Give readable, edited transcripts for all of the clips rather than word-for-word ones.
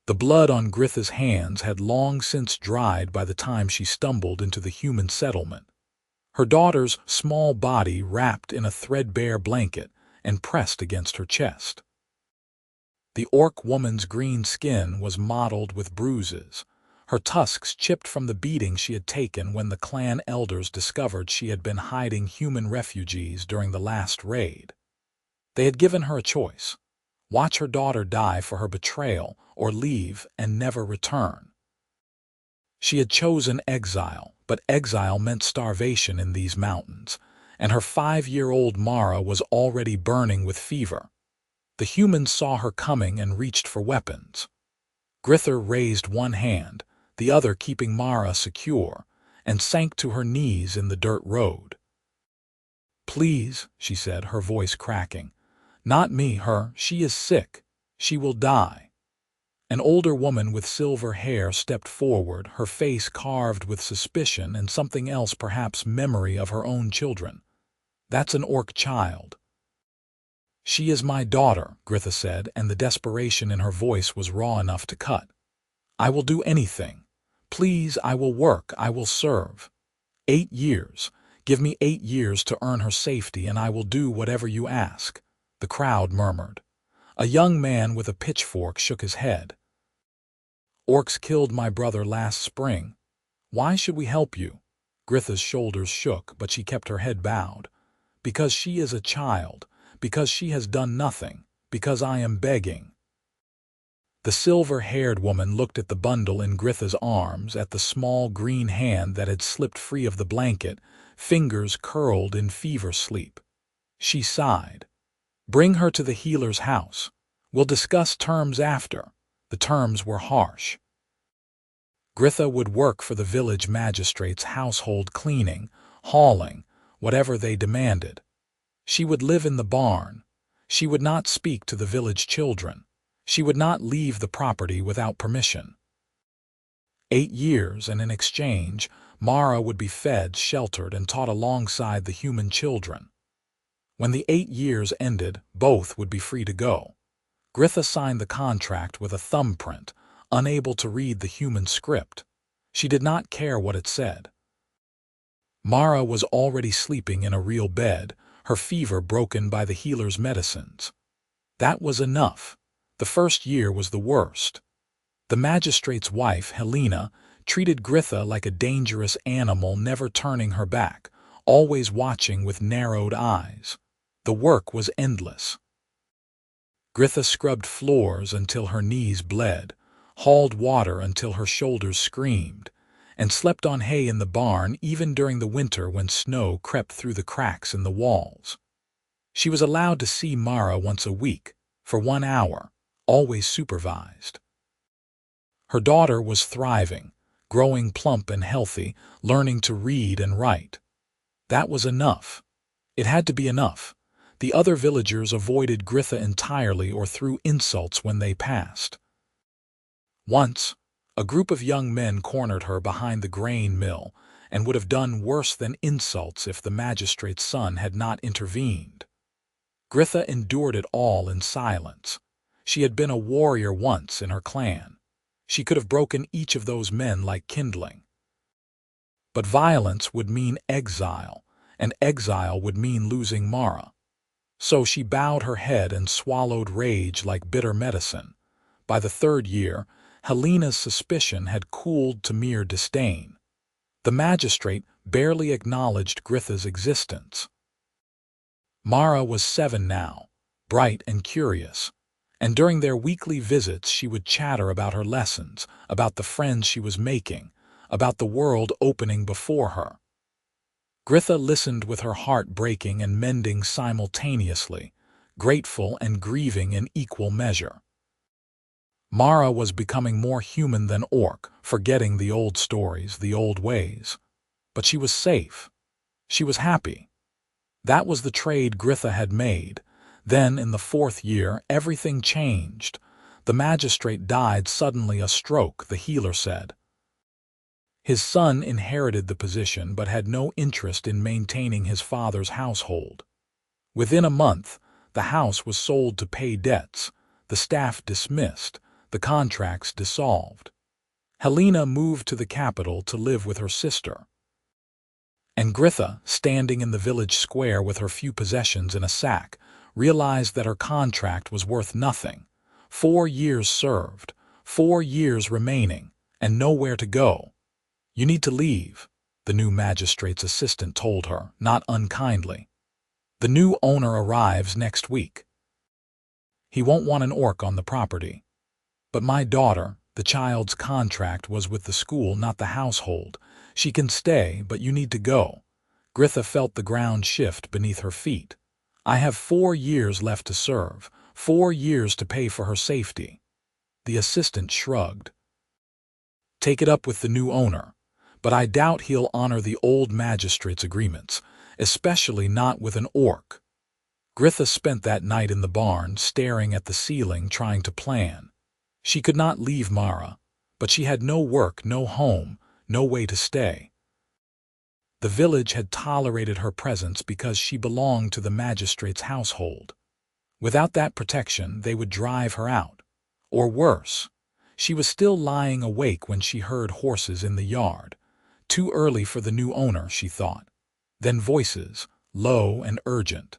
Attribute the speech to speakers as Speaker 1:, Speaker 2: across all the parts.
Speaker 1: The blood on Gritha's hands had long since dried by the time she stumbled into the human settlement. Her daughter's small body wrapped in a threadbare blanket and pressed against her chest. The orc woman's green skin was mottled with bruises, her tusks chipped from the beating she had taken when the clan elders discovered she had been hiding human refugees during the last raid. They had given her a choice: watch her daughter die for her betrayal or leave and never return. She had chosen exile, but exile meant starvation in these mountains, and her 5-year-old Mara was already burning with fever. The humans saw her coming and reached for weapons. Gritha raised one hand, the other keeping Mara secure, and sank to her knees in the dirt road. "Please," she said, her voice cracking. "Not me, her. She is sick. She will die." An older woman with silver hair stepped forward, her face carved with suspicion and something else, perhaps memory of her own children. "That's an orc child." "She is my daughter," Gritha said, and the desperation in her voice was raw enough to cut. "I will do anything. Please, I will work, I will serve. 8 years. Give me 8 years to earn her safety, and I will do whatever you ask." The crowd murmured. A young man with a pitchfork shook his head. "Orcs killed my brother last spring. Why should we help you?" Gritha's shoulders shook, but she kept her head bowed. "Because she is a child, because she has done nothing, because I am begging." The silver-haired woman looked at the bundle in Gritha's arms, at the small green hand that had slipped free of the blanket, fingers curled in fever sleep. She sighed. "Bring her to the healer's house. We'll discuss terms after." The terms were harsh. Gritha would work for the village magistrate's household, cleaning, hauling, whatever they demanded. She would live in the barn. She would not speak to the village children. She would not leave the property without permission. 8 years, and in exchange, Mara would be fed, sheltered, and taught alongside the human children. When the 8 years ended, both would be free to go. Gritha signed the contract with a thumbprint, unable to read the human script. She did not care what it said. Mara was already sleeping in a real bed, her fever broken by the healer's medicines. That was enough. The first year was the worst. The magistrate's wife, Helena, treated Gritha like a dangerous animal, never turning her back, always watching with narrowed eyes. The work was endless. Gritha scrubbed floors until her knees bled, hauled water until her shoulders screamed, and slept on hay in the barn even during the winter when snow crept through the cracks in the walls. She was allowed to see Mara once a week, for 1 hour, always supervised. Her daughter was thriving, growing plump and healthy, learning to read and write. That was enough. It had to be enough. The other villagers avoided Gritha entirely or threw insults when they passed. Once, a group of young men cornered her behind the grain mill and would have done worse than insults if the magistrate's son had not intervened. Gritha endured it all in silence. She had been a warrior once in her clan. She could have broken each of those men like kindling. But violence would mean exile, and exile would mean losing Mara. So she bowed her head and swallowed rage like bitter medicine. By the 3rd year, Helena's suspicion had cooled to mere disdain. The magistrate barely acknowledged Gritha's existence. Mara was 7 now, bright and curious, and during their weekly visits she would chatter about her lessons, about the friends she was making, about the world opening before her. Gritha listened with her heart breaking and mending simultaneously, grateful and grieving in equal measure. Mara was becoming more human than orc, forgetting the old stories, the old ways. But she was safe. She was happy. That was the trade Gritha had made. Then, in the 4th year, everything changed. The magistrate died suddenly, a stroke, the healer said. His son inherited the position but had no interest in maintaining his father's household. Within a month, the house was sold to pay debts, the staff dismissed, the contracts dissolved. Helena moved to the capital to live with her sister. And Gritha, standing in the village square with her few possessions in a sack, realized that her contract was worth nothing. 4 years served, 4 years remaining, and nowhere to go. "You need to leave," the new magistrate's assistant told her, not unkindly. "The new owner arrives next week. He won't want an orc on the property." "But my daughter," the child's contract was with the school, not the household. "She can stay, but you need to go." Gritha felt the ground shift beneath her feet. "I have 4 years left to serve, 4 years to pay for her safety." The assistant shrugged. "Take it up with the new owner, but I doubt he'll honor the old magistrate's agreements, especially not with an orc." Gritha spent that night in the barn, staring at the ceiling, trying to plan. She could not leave Mara, but she had no work, no home, no way to stay. The village had tolerated her presence because she belonged to the magistrate's household. Without that protection, they would drive her out. Or worse. She was still lying awake when she heard horses in the yard. Too early for the new owner, she thought. Then voices, low and urgent.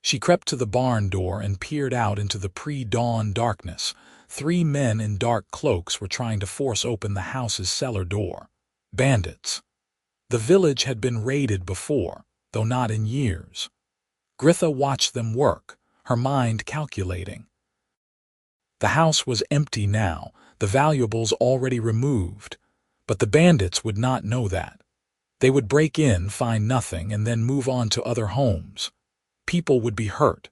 Speaker 1: She crept to the barn door and peered out into the pre-dawn darkness. 3 men in dark cloaks were trying to force open the house's cellar door. Bandits. The village had been raided before, though not in years. Gritha watched them work, her mind calculating. The house was empty now, the valuables already removed. But the bandits would not know that. They would break in, find nothing, and then move on to other homes. People would be hurt.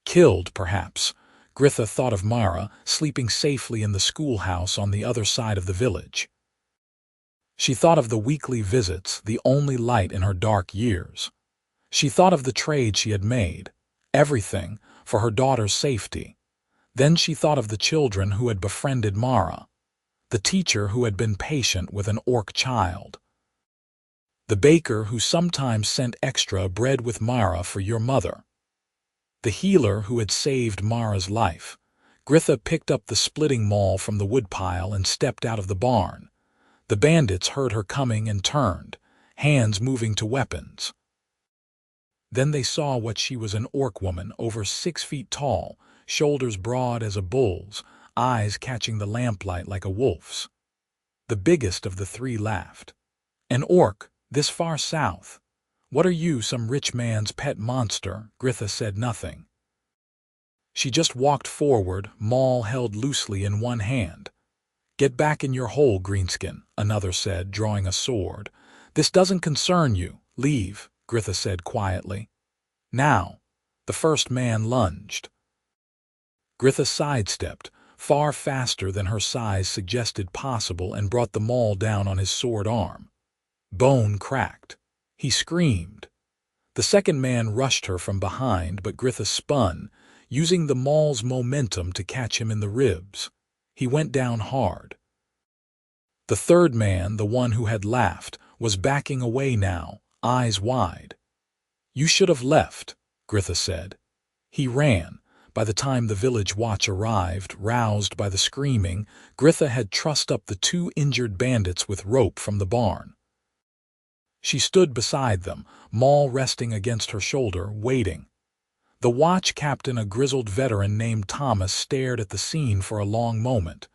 Speaker 1: Killed, perhaps. Gritha thought of Mara, sleeping safely in the schoolhouse on the other side of the village. She thought of the weekly visits, the only light in her dark years. She thought of the trade she had made, everything, for her daughter's safety. Then she thought of the children who had befriended Mara, the teacher who had been patient with an orc child, the baker who sometimes sent extra bread with Mara for your mother, the healer who had saved Mara's life. Gritha picked up the splitting maul from the woodpile and stepped out of the barn. The bandits heard her coming and turned, hands moving to weapons. Then they saw what she was, an orc woman, over 6 feet tall, shoulders broad as a bull's, eyes catching the lamplight like a wolf's. The biggest of the 3 laughed. "An orc, this far south? What are you, some rich man's pet monster?" Gritha said nothing. She just walked forward, maul held loosely in one hand. "Get back in your hole, Greenskin," another said, drawing a sword. "This doesn't concern you. Leave," Gritha said quietly. "Now." The first man lunged. Gritha sidestepped, far faster than her size suggested possible, and brought the maul down on his sword arm. Bone cracked. He screamed. The second man rushed her from behind, but Gritha spun, using the maul's momentum to catch him in the ribs. He went down hard. The third man, the one who had laughed, was backing away now, eyes wide. "You should have left," Gritha said. He ran. By the time the village watch arrived, roused by the screaming, Gritha had trussed up the 2 injured bandits with rope from the barn. She stood beside them, maul resting against her shoulder, waiting. The watch captain, a grizzled veteran named Thomas, stared at the scene for a long moment.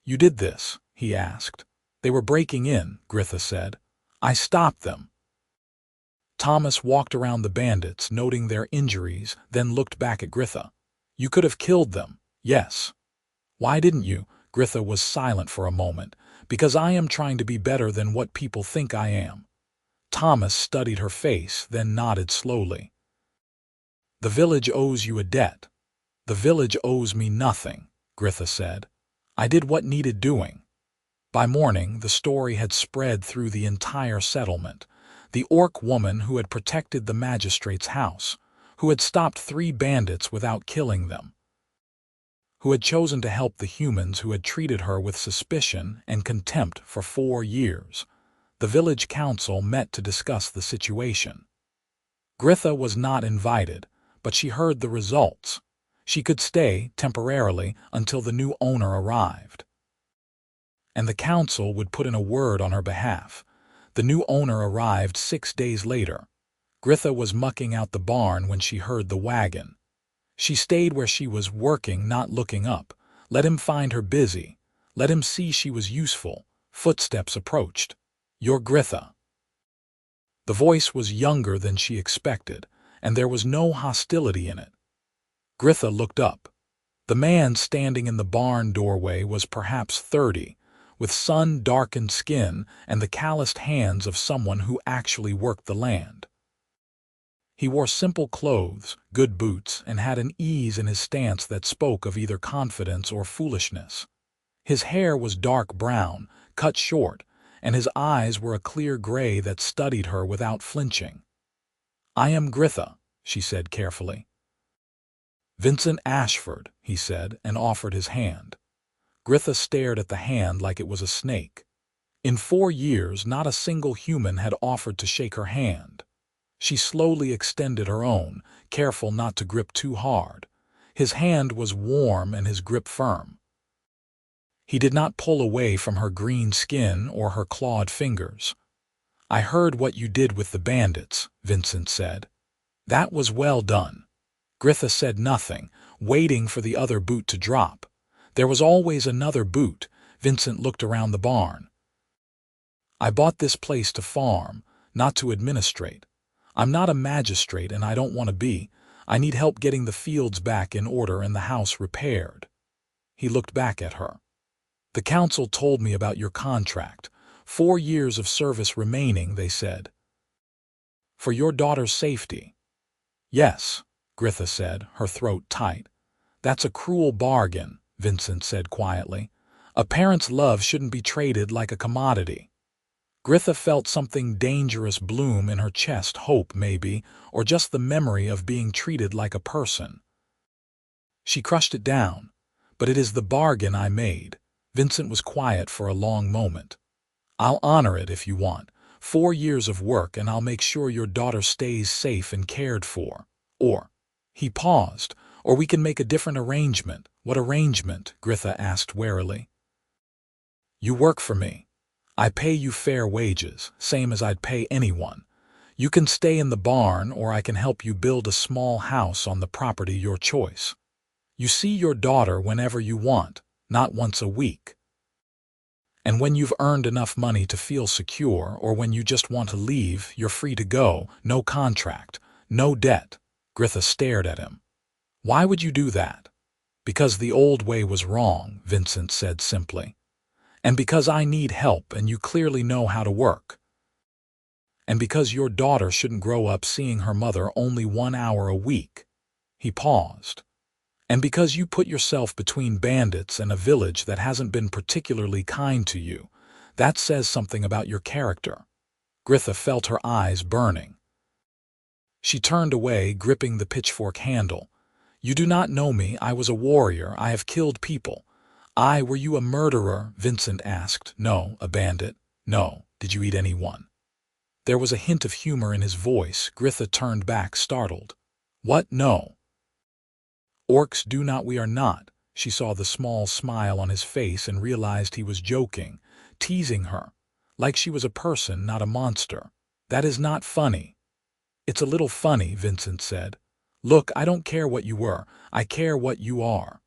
Speaker 1: "You did this?" he asked. "They were breaking in," Gritha said. "I stopped them." Thomas walked around the bandits, noting their injuries, then looked back at Gritha. "You could have killed them." "Yes." "Why didn't you?" Gritha was silent for a moment. "Because I am trying to be better than what people think I am." Thomas studied her face, then nodded slowly. "The village owes you a debt." "The village owes me nothing," Gritha said. "I did what needed doing." By morning, the story had spread through the entire settlement. The orc woman who had protected the magistrate's house, who had stopped 3 bandits without killing them, who had chosen to help the humans who had treated her with suspicion and contempt for 4 years. The village council met to discuss the situation. Gritha was not invited, but she heard the results. She could stay, temporarily, until the new owner arrived. And the council would put in a word on her behalf. The new owner arrived 6 days later. Gritha was mucking out the barn when she heard the wagon. She stayed where she was working, not looking up. Let him find her busy. Let him see she was useful. Footsteps approached. "You're Gritha." The voice was younger than she expected, and there was no hostility in it. Gritha looked up. The man standing in the barn doorway was perhaps 30, with sun-darkened skin and the calloused hands of someone who actually worked the land. He wore simple clothes, good boots, and had an ease in his stance that spoke of either confidence or foolishness. His hair was dark brown, cut short, and his eyes were a clear gray that studied her without flinching. "I am Gritha," she said carefully. "Vincent Ashford," he said, and offered his hand. Gritha stared at the hand like it was a snake. In 4 years, not a single human had offered to shake her hand. She slowly extended her own, careful not to grip too hard. His hand was warm and his grip firm. He did not pull away from her green skin or her clawed fingers. "I heard what you did with the bandits," Vincent said. "That was well done." Gritha said nothing, waiting for the other boot to drop. There was always another boot. Vincent looked around the barn. "I bought this place to farm, not to administrate. I'm not a magistrate and I don't want to be. I need help getting the fields back in order and the house repaired." He looked back at her. "The council told me about your contract. 4 years of service remaining, they said. For your daughter's safety." "Yes," Gritha said, her throat tight. "That's a cruel bargain," Vincent said quietly. "A parent's love shouldn't be traded like a commodity." Gritha felt something dangerous bloom in her chest, hope maybe, or just the memory of being treated like a person. She crushed it down. "But it is the bargain I made." Vincent was quiet for a long moment. "I'll honor it if you want. 4 years of work and I'll make sure your daughter stays safe and cared for. Or," he paused, "or we can make a different arrangement." "What arrangement?" Gritha asked warily. "You work for me. I pay you fair wages, same as I'd pay anyone. You can stay in the barn or I can help you build a small house on the property, your choice. You see your daughter whenever you want, not once a week. And when you've earned enough money to feel secure or when you just want to leave, you're free to go, no contract, no debt." Gritha stared at him. "Why would you do that?" "Because the old way was wrong," Vincent said simply. "And because I need help and you clearly know how to work. And because your daughter shouldn't grow up seeing her mother only 1 hour a week." He paused. "And because you put yourself between bandits and a village that hasn't been particularly kind to you. That says something about your character." Gritha felt her eyes burning. She turned away, gripping the pitchfork handle. "You do not know me. I was a warrior. I have killed people." "Were you a murderer?" Vincent asked. "No." "A bandit?" "No." "Did you eat anyone?" There was a hint of humor in his voice. Gritha turned back, startled. "What? No." "Orcs do not, we are not." She saw the small smile on his face and realized he was joking, teasing her, like she was a person, not a monster. "That is not funny." "It's a little funny," Vincent said. "Look, I don't care what you were. I care what you are.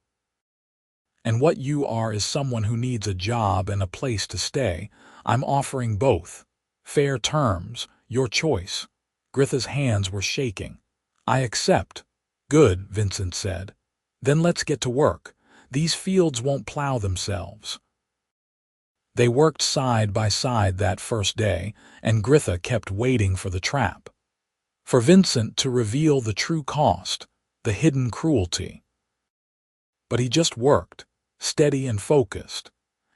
Speaker 1: And what you are is someone who needs a job and a place to stay. I'm offering both. Fair terms, your choice." Gritha's hands were shaking. "I accept." "Good," Vincent said. "Then let's get to work. These fields won't plow themselves." They worked side by side that first day, and Gritha kept waiting for the trap. For Vincent to reveal the true cost, the hidden cruelty. But he just worked, steady and focused.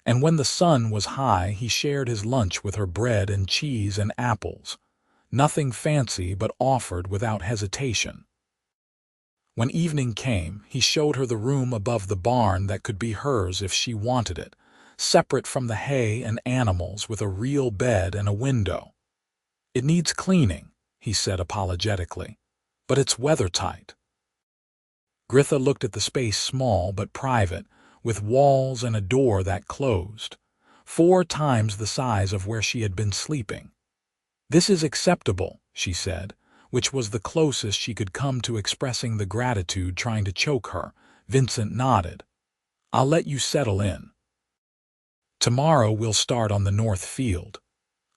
Speaker 1: And when the sun was high, he shared his lunch with her, bread and cheese and apples. Nothing fancy, but offered without hesitation. When evening came, he showed her the room above the barn that could be hers if she wanted it, separate from the hay and animals, with a real bed and a window. "It needs cleaning," he said apologetically, "but it's weathertight." Gritha looked at the space, small but private, with walls and a door that closed, 4 times the size of where she had been sleeping. "This is acceptable," she said, which was the closest she could come to expressing the gratitude trying to choke her. Vincent nodded. "I'll let you settle in. Tomorrow we'll start on the north field.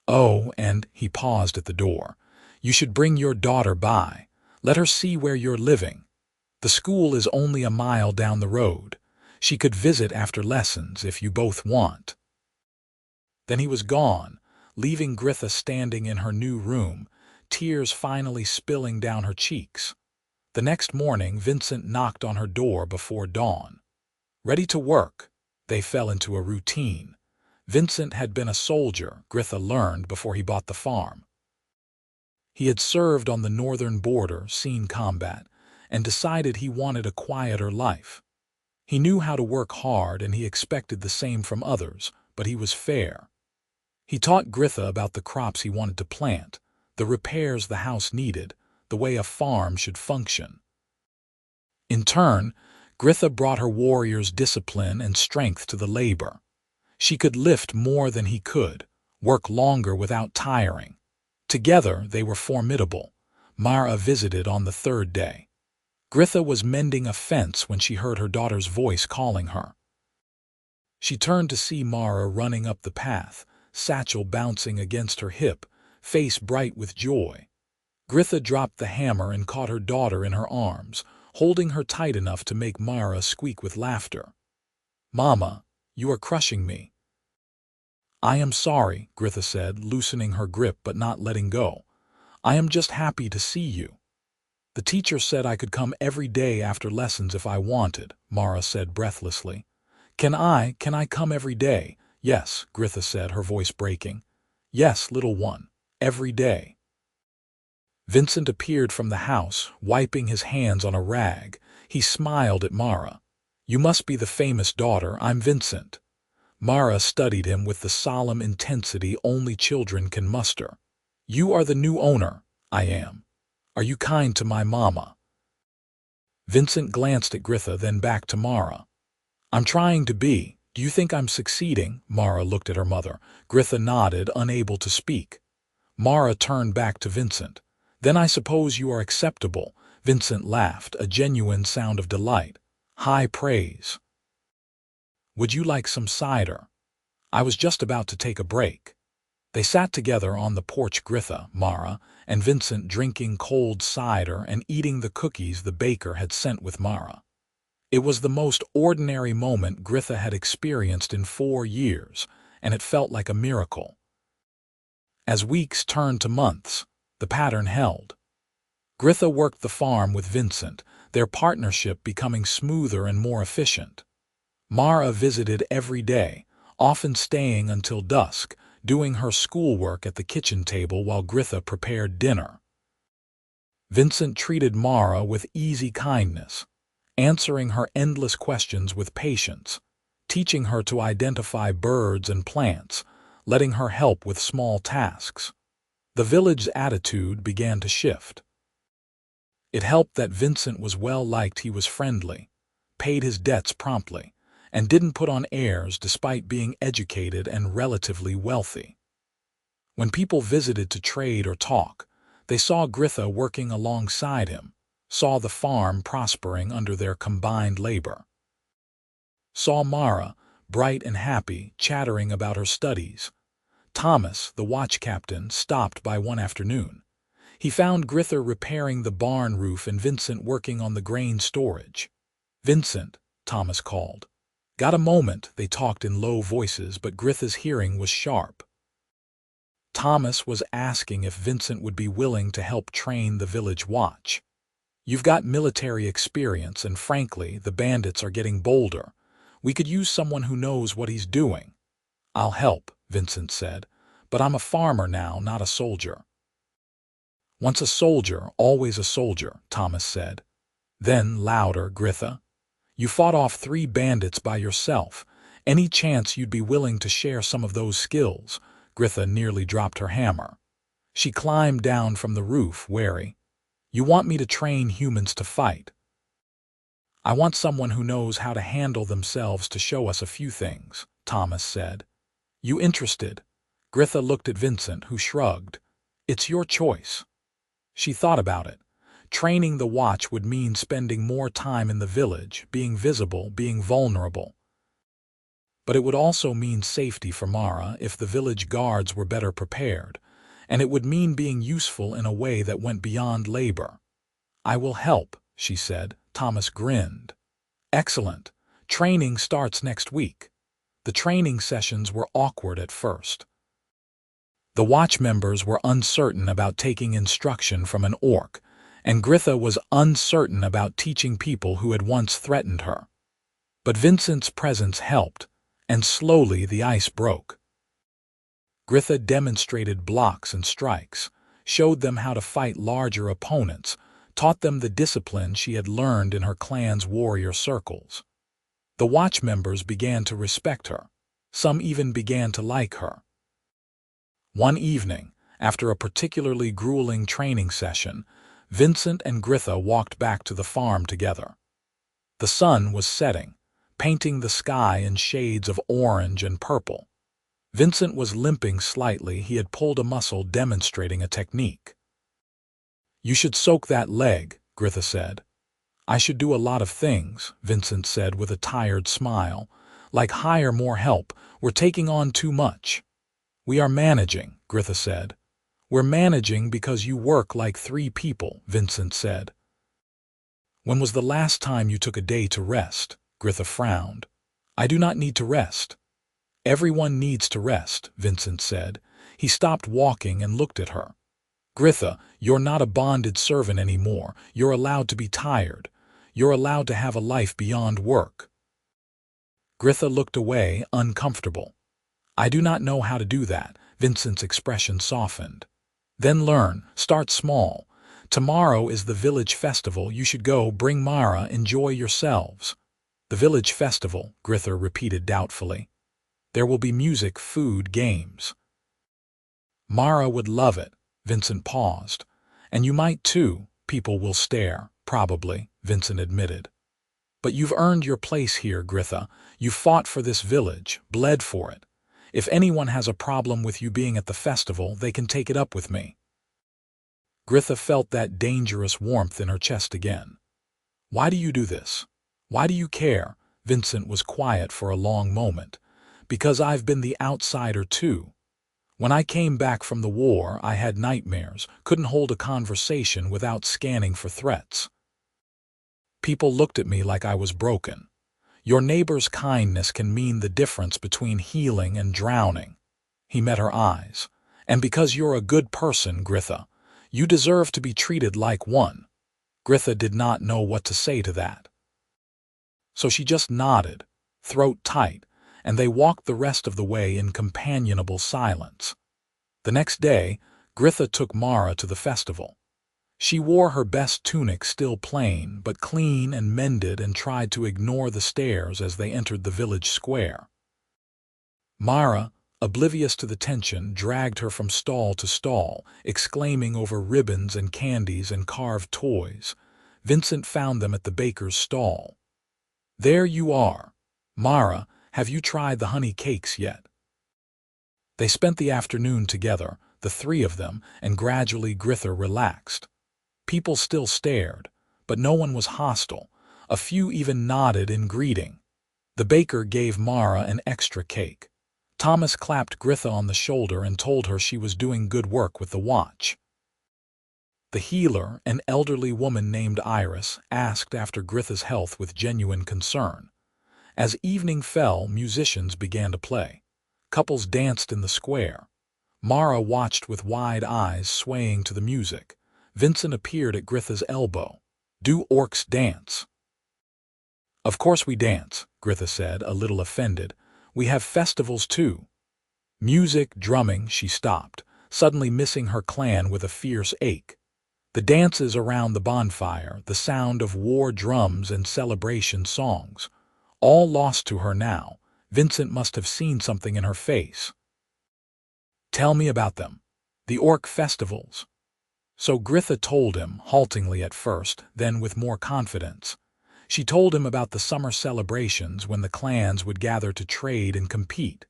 Speaker 1: Oh, and," he paused at the door, "you should bring your daughter by. Let her see where you're living. The school is only a mile down the road. She could visit after lessons if you both want." Then he was gone, leaving Gritha standing in her new room, tears finally spilling down her cheeks. The next morning, Vincent knocked on her door before dawn. Ready to work, they fell into a routine. Vincent had been a soldier, Gritha learned before he bought the farm. He had served on the northern border, seen combat, and decided he wanted a quieter life. He knew how to work hard and he expected the same from others, but he was fair. He taught Gritha about the crops he wanted to plant, the repairs the house needed, the way a farm should function. In turn, Gritha brought her warriors discipline and strength to the labor. She could lift more than he could, work longer without tiring. Together they were formidable. Mara visited on the 3rd day. Gritha was mending a fence when she heard her daughter's voice calling her. She turned to see Mara running up the path, satchel bouncing against her hip, face bright with joy. Gritha dropped the hammer and caught her daughter in her arms, holding her tight enough to make Mara squeak with laughter. "Mama, you are crushing me." "I am sorry," Gritha said, loosening her grip but not letting go. "I am just happy to see you." "The teacher said I could come every day after lessons if I wanted," Mara said breathlessly. Can I come every day?" "Yes," Gritha said, her voice breaking. "Yes, little one, every day." Vincent appeared from the house, wiping his hands on a rag. He smiled at Mara. "You must be the famous daughter. I'm Vincent." Mara studied him with the solemn intensity only children can muster. "You are the new owner." "I am." "Are you kind to my mama?" Vincent glanced at Gritha, then back to Mara. "I'm trying to be. Do you think I'm succeeding?" Mara looked at her mother. Gritha nodded, unable to speak. Mara turned back to Vincent. "Then I suppose you are acceptable." Vincent laughed, a genuine sound of delight. High praise. "Would you like some cider?" "I was just about to take a break." They sat together on the porch, Gritha, Mara, and Vincent, drinking cold cider and eating the cookies the baker had sent with Mara. It was the most ordinary moment Gritha had experienced in 4 years, and it felt like a miracle. As weeks turned to months, the pattern held. Gritha worked the farm with Vincent, their partnership becoming smoother and more efficient. Mara visited every day, often staying until dusk, doing her schoolwork at the kitchen table while Gritha prepared dinner. Vincent treated Mara with easy kindness, answering her endless questions with patience, teaching her to identify birds and plants, letting her help with small tasks. The village's attitude began to shift. It helped that Vincent was well liked. He was friendly, paid his debts promptly, and didn't put on airs despite being educated and relatively wealthy. When people visited to trade or talk, they saw Gritha working alongside him, saw the farm prospering under their combined labor. Saw Mara, bright and happy, chattering about her studies. Thomas, the watch captain, stopped by one afternoon. He found Gritha repairing the barn roof and Vincent working on the grain storage. "Vincent," Thomas called. "Got a moment?" They talked in low voices, but Gritha's hearing was sharp. Thomas was asking if Vincent would be willing to help train the village watch. "You've got military experience, and frankly, the bandits are getting bolder. We could use someone who knows what he's doing." "I'll help," Vincent said, "but I'm a farmer now, not a soldier." "Once a soldier, always a soldier," Thomas said. Then, louder, "Gritha, you fought off 3 bandits by yourself. Any chance you'd be willing to share some of those skills?" Gritha nearly dropped her hammer. She climbed down from the roof, wary. "You want me to train humans to fight?" I want someone who knows how to handle themselves to show us a few things, Thomas said. You interested? Gritha looked at Vincent, who shrugged. It's your choice. She thought about it. Training the watch would mean spending more time in the village, being visible, being vulnerable. But it would also mean safety for Mara if the village guards were better prepared, and it would mean being useful in a way that went beyond labor. I will help, she said. Thomas grinned. Excellent. Training starts next week. The training sessions were awkward at first. The watch members were uncertain about taking instruction from an orc, and Gritha was uncertain about teaching people who had once threatened her. But Vincent's presence helped, and slowly the ice broke. Gritha demonstrated blocks and strikes, showed them how to fight larger opponents, taught them the discipline she had learned in her clan's warrior circles. The watch members began to respect her. Some even began to like her. One evening, after a particularly grueling training session, Vincent and Gritha walked back to the farm together. The sun was setting, painting the sky in shades of orange and purple. Vincent was limping slightly. He had pulled a muscle demonstrating a technique. You should soak that leg, Gritha said. I should do a lot of things, Vincent said with a tired smile. Like hire more help, we're taking on too much. We are managing, Gritha said. We're managing because you work like 3 people, Vincent said. When was the last time you took a day to rest? Gritha frowned. I do not need to rest. Everyone needs to rest, Vincent said. He stopped walking and looked at her. Gritha, you're not a bonded servant anymore. You're allowed to be tired. You're allowed to have a life beyond work. Gritha looked away, uncomfortable. I do not know how to do that. Vincent's expression softened. Then learn. Start small. Tomorrow is the village festival. You should go. Bring Mara. Enjoy yourselves. The village festival, Gritha repeated doubtfully. There will be music, food, games. Mara would love it. Vincent paused. And you might too. People will stare, probably, Vincent admitted. But you've earned your place here, Gritha. You fought for this village, bled for it. If anyone has a problem with you being at the festival, they can take it up with me. Gritha felt that dangerous warmth in her chest again. Why do you do this? Why do you care? Vincent was quiet for a long moment. Because I've been the outsider too. When I came back from the war, I had nightmares, couldn't hold a conversation without scanning for threats. People looked at me like I was broken. Your neighbor's kindness can mean the difference between healing and drowning. He met her eyes. And because you're a good person, Gritha, you deserve to be treated like one. Gritha did not know what to say to that. So she just nodded, throat tight, and they walked the rest of the way in companionable silence. The next day, Gritha took Mara to the festival. She wore her best tunic, still plain, but clean and mended, and tried to ignore the stares as they entered the village square. Mara, oblivious to the tension, dragged her from stall to stall, exclaiming over ribbons and candies and carved toys. Vincent found them at the baker's stall. There you are. Mara, have you tried the honey cakes yet? They spent the afternoon together, the 3 of them, and gradually Gritha relaxed. People still stared, but no one was hostile. A few even nodded in greeting. The baker gave Mara an extra cake. Thomas clapped Gritha on the shoulder and told her she was doing good work with the watch. The healer, an elderly woman named Iris, asked after Gritha's health with genuine concern. As evening fell, musicians began to play. Couples danced in the square. Mara watched with wide eyes, swaying to the music. Vincent appeared at Gritha's elbow. Do orcs dance? Of course we dance, Gritha said, a little offended. We have festivals too. Music, drumming, she stopped, suddenly missing her clan with a fierce ache. The dances around the bonfire, the sound of war drums and celebration songs. All lost to her now. Vincent must have seen something in her face. Tell me about them. The orc festivals. So Gritha told him, haltingly at first, then with more confidence. She told him about the summer celebrations when the clans would gather to trade and compete,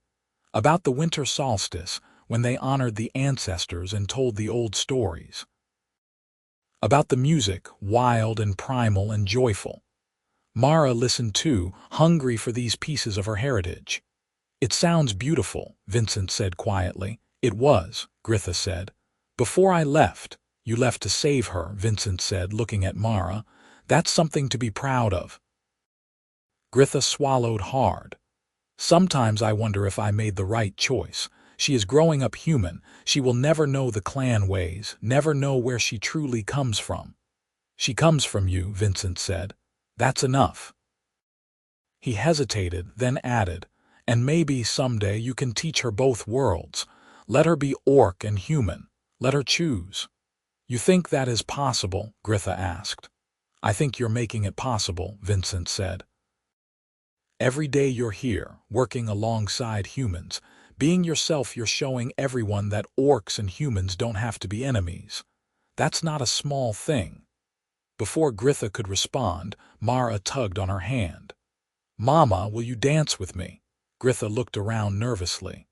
Speaker 1: about the winter solstice when they honored the ancestors and told the old stories, about the music, wild and primal and joyful. Mara listened too, hungry for these pieces of her heritage. "It sounds beautiful," Vincent said quietly. "It was," Gritha said. "Before I left." "You left to save her," Vincent said, looking at Mara. "That's something to be proud of." Gritha swallowed hard. "Sometimes I wonder if I made the right choice. She is growing up human. She will never know the clan ways, never know where she truly comes from." "She comes from you," Vincent said. "That's enough." He hesitated, then added, "And maybe someday you can teach her both worlds. Let her be orc and human. Let her choose." "You think that is possible?" Gritha asked. "I think you're making it possible," Vincent said. "Every day you're here, working alongside humans. Being yourself, you're showing everyone that orcs and humans don't have to be enemies. That's not a small thing." Before Gritha could respond, Mara tugged on her hand. "Mama, will you dance with me?" Gritha looked around nervously.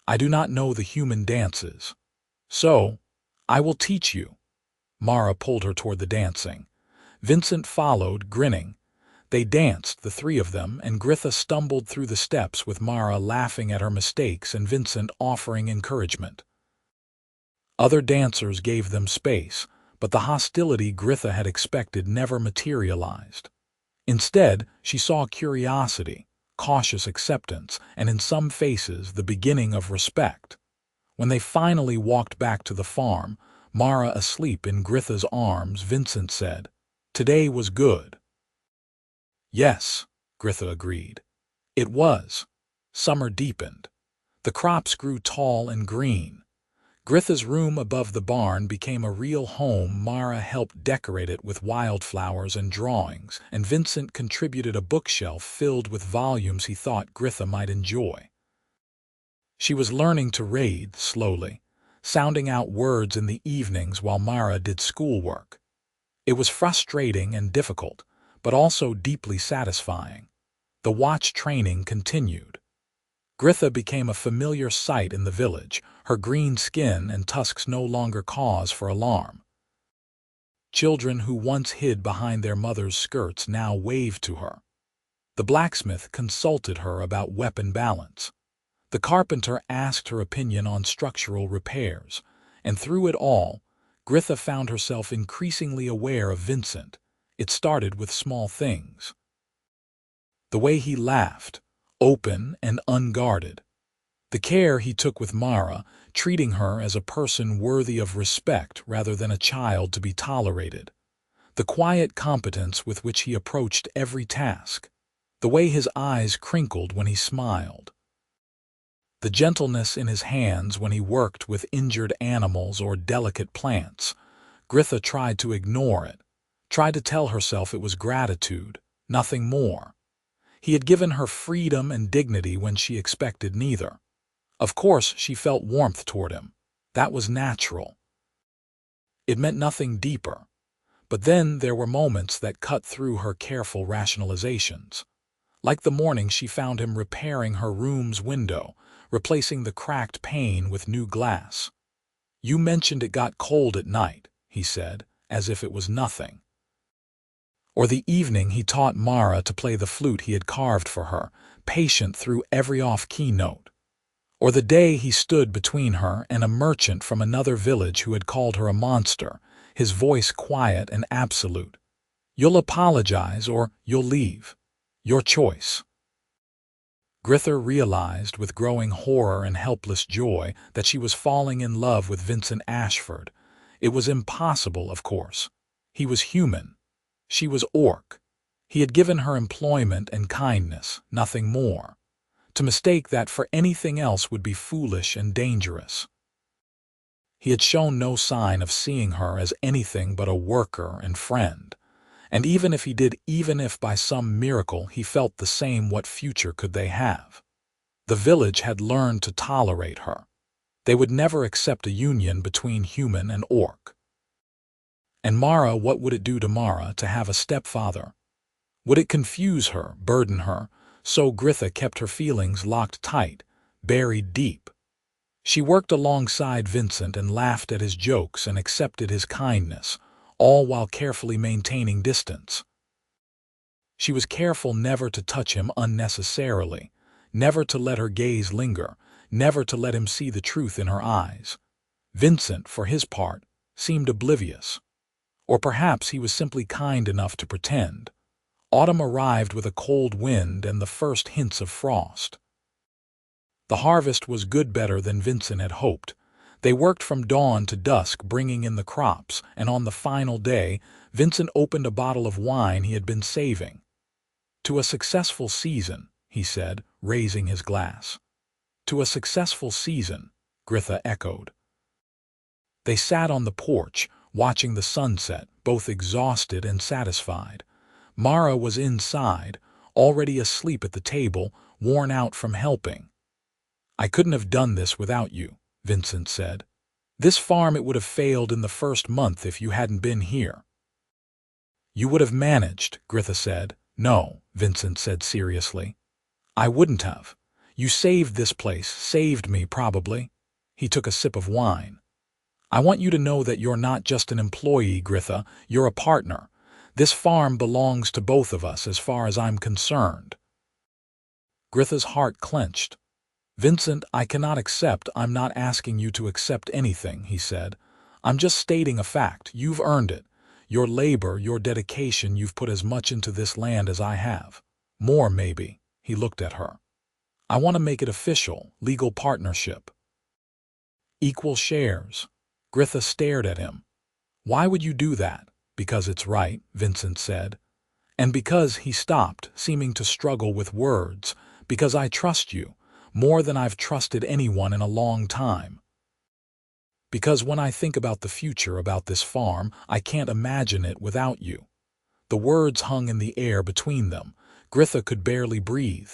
Speaker 1: "I do not know the human dances. So, I will teach you." Mara pulled her toward the dancing. Vincent followed, grinning. They danced, the three of them, and Gritha stumbled through the steps with Mara laughing at her mistakes and Vincent offering encouragement. Other dancers gave them space, but the hostility Gritha had expected never materialized. Instead, she saw curiosity, cautious acceptance, and in some faces the beginning of respect. When they finally walked back to the farm, Mara asleep in Gritha's arms, Vincent said, "Today was good." "Yes," Gritha agreed. "It was." Summer deepened. The crops grew tall and green. Gritha's room above the barn became a real home. Mara helped decorate it with wildflowers and drawings, and Vincent contributed a bookshelf filled with volumes he thought Gritha might enjoy. She was learning to read slowly, sounding out words in the evenings while Mara did schoolwork. It was frustrating and difficult, but also deeply satisfying. The watch training continued. Gritha became a familiar sight in the village, her green skin and tusks no longer cause for alarm. Children who once hid behind their mother's skirts now waved to her. The blacksmith consulted her about weapon balance. The carpenter asked her opinion on structural repairs, and through it all, Gritha found herself increasingly aware of Vincent. It started with small things. The way he laughed, open and unguarded. The care he took with Mara, treating her as a person worthy of respect rather than a child to be tolerated. The quiet competence with which he approached every task. The way his eyes crinkled when he smiled. The gentleness in his hands when he worked with injured animals or delicate plants. Gritha tried to ignore it, tried to tell herself it was gratitude, nothing more. He had given her freedom and dignity when she expected neither. Of course, she felt warmth toward him. That was natural. It meant nothing deeper. But then there were moments that cut through her careful rationalizations. Like the morning she found him repairing her room's window, replacing the cracked pane with new glass. "You mentioned it got cold at night," he said, as if it was nothing. Or the evening he taught Mara to play the flute he had carved for her, patient through every off-key note. Or the day he stood between her and a merchant from another village who had called her a monster, his voice quiet and absolute. "You'll apologize or you'll leave. Your choice." Gritha realized with growing horror and helpless joy that she was falling in love with Vincent Ashford. It was impossible, of course. He was human. She was orc. He had given her employment and kindness, nothing more. To mistake that for anything else would be foolish and dangerous. He had shown no sign of seeing her as anything but a worker and friend. And even if he did, even if by some miracle he felt the same, what future could they have? The village had learned to tolerate her. They would never accept a union between human and orc. And Mara, what would it do to Mara to have a stepfather, Would it confuse her, burden her? So Gritha kept her feelings locked tight, buried deep. She worked alongside Vincent and laughed at his jokes and accepted his kindness, all while carefully maintaining distance. She was careful never to touch him unnecessarily, never to let her gaze linger, never to let him see the truth in her eyes. Vincent, for his part, seemed oblivious. Or perhaps he was simply kind enough to pretend. Autumn arrived with a cold wind and the first hints of frost. The harvest was good, better than Vincent had hoped. They worked from dawn to dusk bringing in the crops, and on the final day, Vincent opened a bottle of wine he had been saving. "To a successful season," he said, raising his glass. "To a successful season," Gritha echoed. They sat on the porch, watching the sunset, both exhausted and satisfied. Mara was inside, already asleep at the table, worn out from helping. "I couldn't have done this without you," Vincent said. "This farm, it would have failed in the first month if you hadn't been here." "You would have managed," Gritha said. "No," Vincent said seriously. "I wouldn't have. You saved this place, saved me probably." He took a sip of wine. "I want you to know that you're not just an employee, Gritha, you're a partner. This farm belongs to both of us as far as I'm concerned." Gritha's heart clenched. "Vincent, I cannot accept. I'm not asking you to accept anything," he said. "I'm just stating a fact. You've earned it. Your labor, your dedication, you've put as much into this land as I have. More, maybe." He looked at her. "I want to make it official, legal partnership. Equal shares." Gritha stared at him. "Why would you do that?" "Because it's right," Vincent said. "And because," he stopped, seeming to struggle with words, "because I trust you, more than I've trusted anyone in a long time. Because when I think about the future, about this farm, I can't imagine it without you." The words hung in the air between them. Gritha could barely breathe.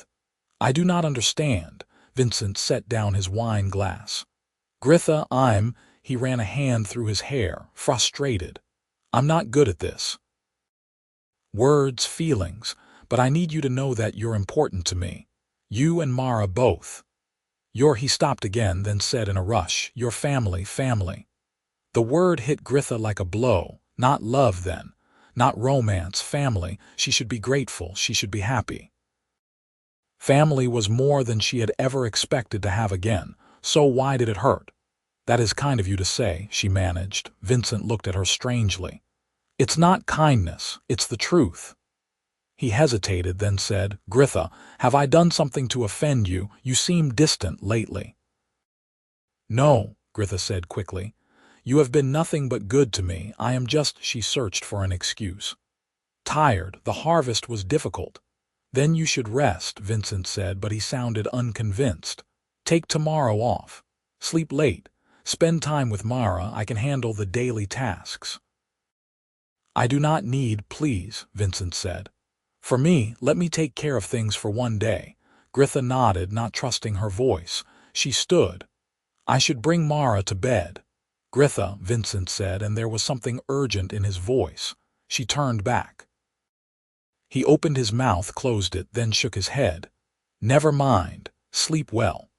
Speaker 1: "I do not understand." Vincent set down his wine glass. "Gritha, he ran a hand through his hair, frustrated. "I'm not good at this. Words, feelings, but I need you to know that you're important to me. You and Mara both. He stopped again, then said in a rush, "Your family." The word hit Gritha like a blow. Not love then, not romance, family. She should be grateful, she should be happy. Family was more than she had ever expected to have again, so why did it hurt? "That is kind of you to say," she managed. Vincent looked at her strangely. "It's not kindness, it's the truth." He hesitated, then said, "Gritha, have I done something to offend you? You seem distant lately." "No," Gritha said quickly. "You have been nothing but good to me. I am just—" She searched for an excuse. "Tired. The harvest was difficult." "Then you should rest," Vincent said, but he sounded unconvinced. "Take tomorrow off. Sleep late. Spend time with Mara. I can handle the daily tasks." "I do not need, please," Vincent said. "For me, let me take care of things for one day." Gritha nodded, not trusting her voice. She stood. "I should bring Mara to bed." "Gritha," Vincent said, and there was something urgent in his voice. She turned back. He opened his mouth, closed it, then shook his head. "Never mind. Sleep well."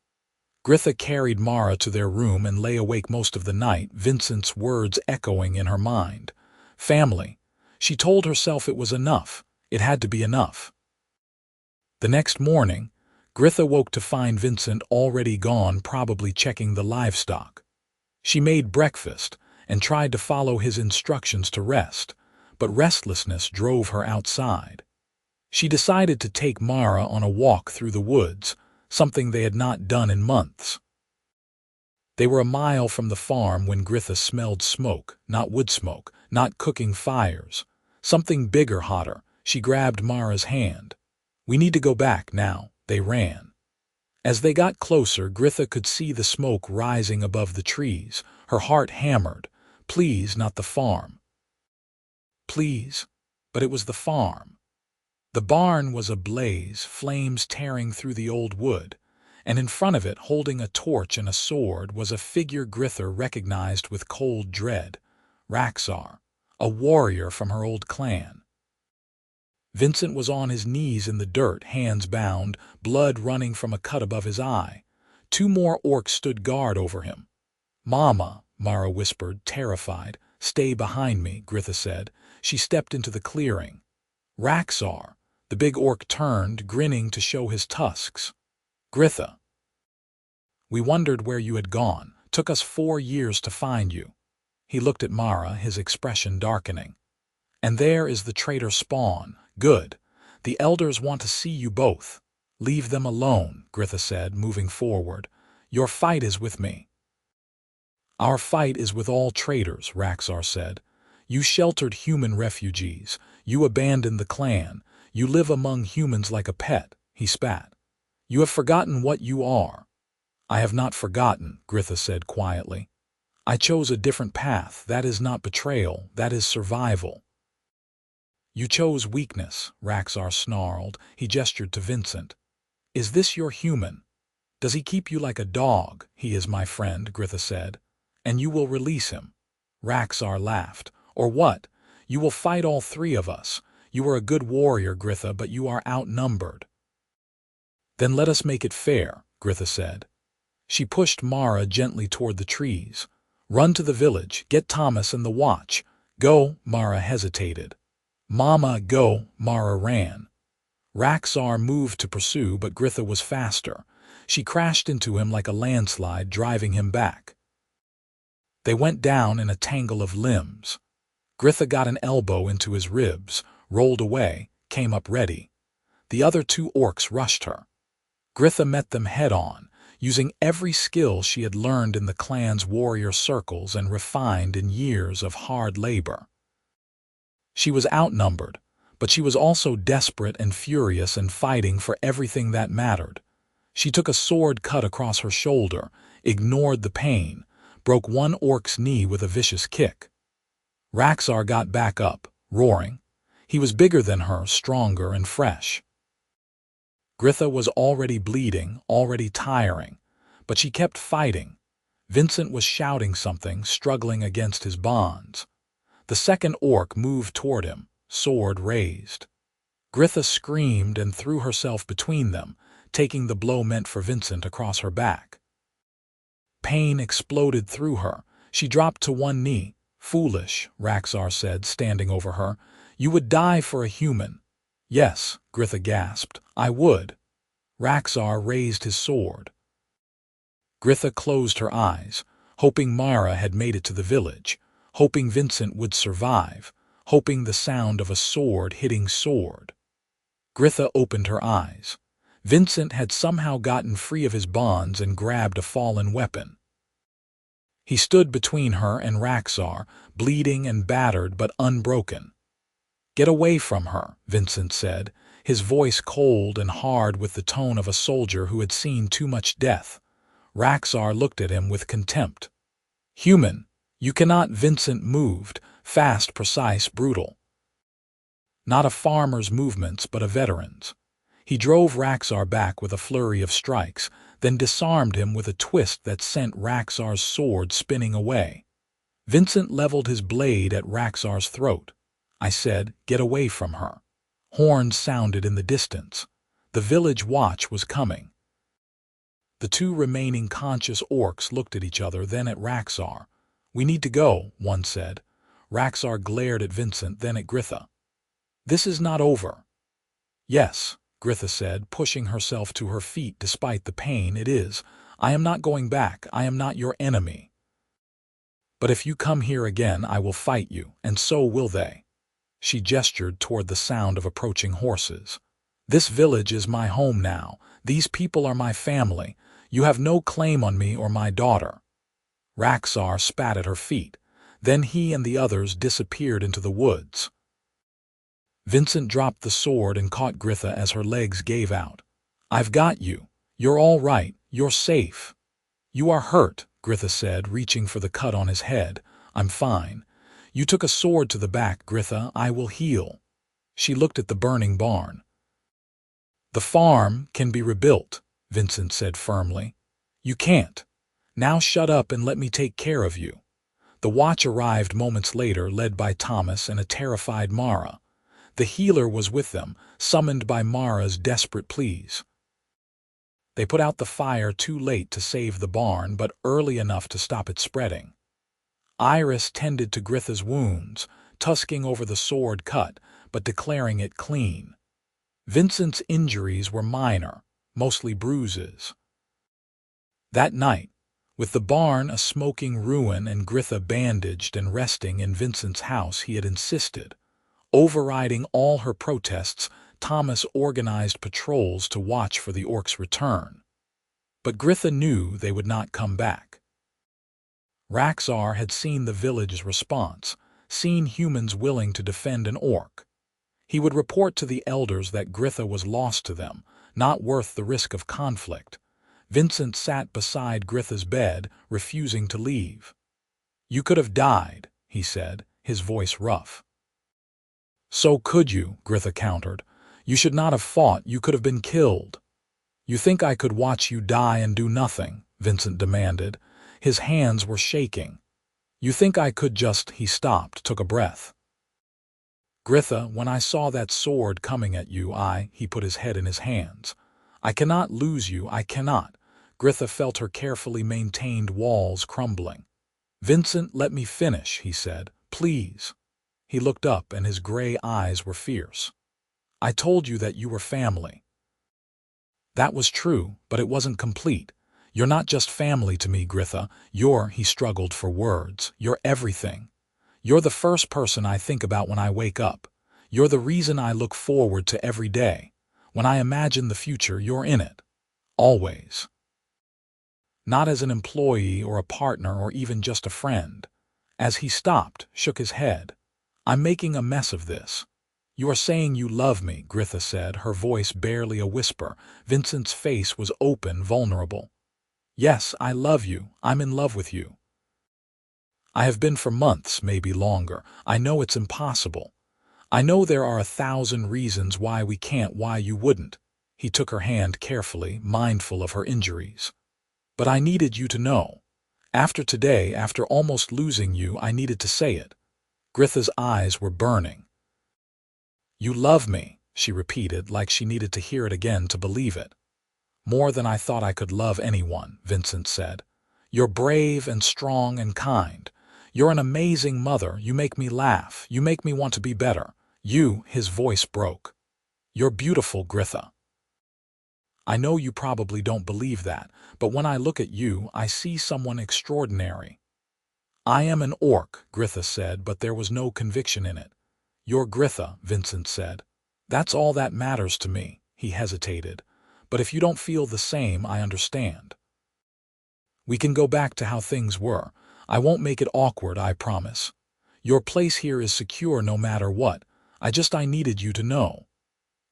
Speaker 1: Gritha carried Mara to their room and lay awake most of the night, Vincent's words echoing in her mind. Family. She told herself it was enough. It had to be enough. The next morning, Gritha woke to find Vincent already gone, probably checking the livestock. She made breakfast and tried to follow his instructions to rest, but restlessness drove her outside. She decided to take Mara on a walk through the woods, something they had not done in months. They were a mile from the farm when Gritha smelled smoke, not wood smoke, not cooking fires. Something bigger, hotter. She grabbed Mara's hand. "We need to go back now." They ran. As they got closer, Gritha could see the smoke rising above the trees. Her heart hammered. Please, not the farm. Please. But it was the farm. The barn was ablaze, flames tearing through the old wood, and in front of it, holding a torch and a sword, was a figure Gritha recognized with cold dread. Raxar, a warrior from her old clan. Vincent was on his knees in the dirt, hands bound, blood running from a cut above his eye. 2 more orcs stood guard over him. "Mama," Mara whispered, terrified. "Stay behind me," Gritha said. She stepped into the clearing. "Raxar!" The big orc turned, grinning to show his tusks. "Gritha, we wondered where you had gone. Took us 4 years to find you." He looked at Mara, his expression darkening. "And there is the traitor spawn. Good. The elders want to see you both." "Leave them alone," Gritha said, moving forward. "Your fight is with me." "Our fight is with all traitors," Raxar said. "You sheltered human refugees. You abandoned the clan. You live among humans like a pet," he spat. "You have forgotten what you are." "I have not forgotten," Gritha said quietly. "I chose a different path. That is not betrayal. That is survival." "You chose weakness," Raxar snarled. He gestured to Vincent. "Is this your human? Does he keep you like a dog?" "He is my friend," Gritha said. "And you will release him." Raxar laughed. "Or what? You will fight all 3 of us. You are a good warrior, Gritha, but you are outnumbered." "Then let us make it fair," Gritha said. She pushed Mara gently toward the trees. "Run to the village. Get Thomas and the watch. Go." Mara hesitated. "Mama, go." Mara ran. Raxar moved to pursue, but Gritha was faster. She crashed into him like a landslide, driving him back. They went down in a tangle of limbs. Gritha got an elbow into his ribs, rolled away, came up ready. The other 2 orcs rushed her. Gritha met them head-on, using every skill she had learned in the clan's warrior circles and refined in years of hard labor. She was outnumbered, but she was also desperate and furious and fighting for everything that mattered. She took a sword cut across her shoulder, ignored the pain, broke one orc's knee with a vicious kick. Raxar got back up, roaring. He was bigger than her, stronger and fresh. Gritha was already bleeding, already tiring, but she kept fighting. Vincent was shouting something, struggling against his bonds. The second orc moved toward him, sword raised. Gritha screamed and threw herself between them, taking the blow meant for Vincent across her back. Pain exploded through her. She dropped to one knee. "Foolish," Raxar said, standing over her. "You would die for a human." "Yes," Gritha gasped, "I would." Raxar raised his sword. Gritha closed her eyes, hoping Mara had made it to the village, hoping Vincent would survive, hoping the sound of a sword hitting sword. Gritha opened her eyes. Vincent had somehow gotten free of his bonds and grabbed a fallen weapon. He stood between her and Raxar, bleeding and battered but unbroken. "Get away from her," Vincent said, his voice cold and hard with the tone of a soldier who had seen too much death. Raxar looked at him with contempt. "Human, you cannot." Vincent moved, fast, precise, brutal. Not a farmer's movements, but a veteran's. He drove Raxar back with a flurry of strikes, then disarmed him with a twist that sent Raxar's sword spinning away. Vincent leveled his blade at Raxar's throat. "I said, get away from her." Horns sounded in the distance. The village watch was coming. The 2 remaining conscious orcs looked at each other, then at Raxar. "We need to go," one said. Raxar glared at Vincent, then at Gritha. "This is not over." "Yes," Gritha said, pushing herself to her feet despite the pain. "It is. I am not going back. I am not your enemy. But if you come here again, I will fight you, and so will they." She gestured toward the sound of approaching horses. "This village is my home now. These people are my family. You have no claim on me or my daughter." Raxar spat at her feet. Then he and the others disappeared into the woods. Vincent dropped the sword and caught Gritha as her legs gave out. "I've got you. You're all right. You're safe." "You are hurt," Gritha said, reaching for the cut on his head. "I'm fine. You took a sword to the back, Gritha. I will heal." She looked at the burning barn. "The farm can be rebuilt," Vincent said firmly. "You can't. Now shut up and let me take care of you." The watch arrived moments later, led by Thomas and a terrified Mara. The healer was with them, summoned by Mara's desperate pleas. They put out the fire too late to save the barn, but early enough to stop it spreading. Iris tended to Gritha's wounds, tusking over the sword cut, but declaring it clean. Vincent's injuries were minor, mostly bruises. That night, with the barn a smoking ruin and Gritha bandaged and resting in Vincent's house, he had insisted. Overriding all her protests, Thomas organized patrols to watch for the orcs' return. But Gritha knew they would not come back. Raxar had seen the village's response, seen humans willing to defend an orc. He would report to the elders that Gritha was lost to them, not worth the risk of conflict. Vincent sat beside Gritha's bed, refusing to leave. "You could have died," he said, his voice rough. "So could you," Gritha countered. "You should not have fought. You could have been killed." "You think I could watch you die and do nothing?" Vincent demanded. His hands were shaking. "You think I could just—" He stopped, took a breath. "Gritha, when I saw that sword coming at you, He put his head in his hands. "I cannot lose you, I cannot." Gritha felt her carefully maintained walls crumbling. "Vincent, let me finish," he said. "Please." He looked up and his gray eyes were fierce. "I told you that you were family." "That was true, but it wasn't complete. You're not just family to me, Gritha. He struggled for words. "You're everything. You're the first person I think about when I wake up. You're the reason I look forward to every day. When I imagine the future, you're in it. Always. Not as an employee or a partner or even just a friend." As he stopped, shook his head. "I'm making a mess of this." "You are saying you love me," Gritha said, her voice barely a whisper. Vincent's face was open, vulnerable. "Yes, I love you. I'm in love with you. I have been for months, maybe longer. I know it's impossible. I know there are 1,000 reasons why we can't, why you wouldn't." He took her hand carefully, mindful of her injuries. "But I needed you to know. After today, after almost losing you, I needed to say it." Gritha's eyes were burning. "You love me," she repeated, like she needed to hear it again to believe it. "More than I thought I could love anyone," Vincent said. "You're brave and strong and kind. You're an amazing mother. You make me laugh. You make me want to be better. His voice broke. "You're beautiful, Gritha. I know you probably don't believe that, but when I look at you, I see someone extraordinary." "I am an orc," Gritha said, but there was no conviction in it. "You're Gritha," Vincent said. "That's all that matters to me." He hesitated. "But if you don't feel the same, I understand. We can go back to how things were. I won't make it awkward, I promise. Your place here is secure no matter what. I needed you to know."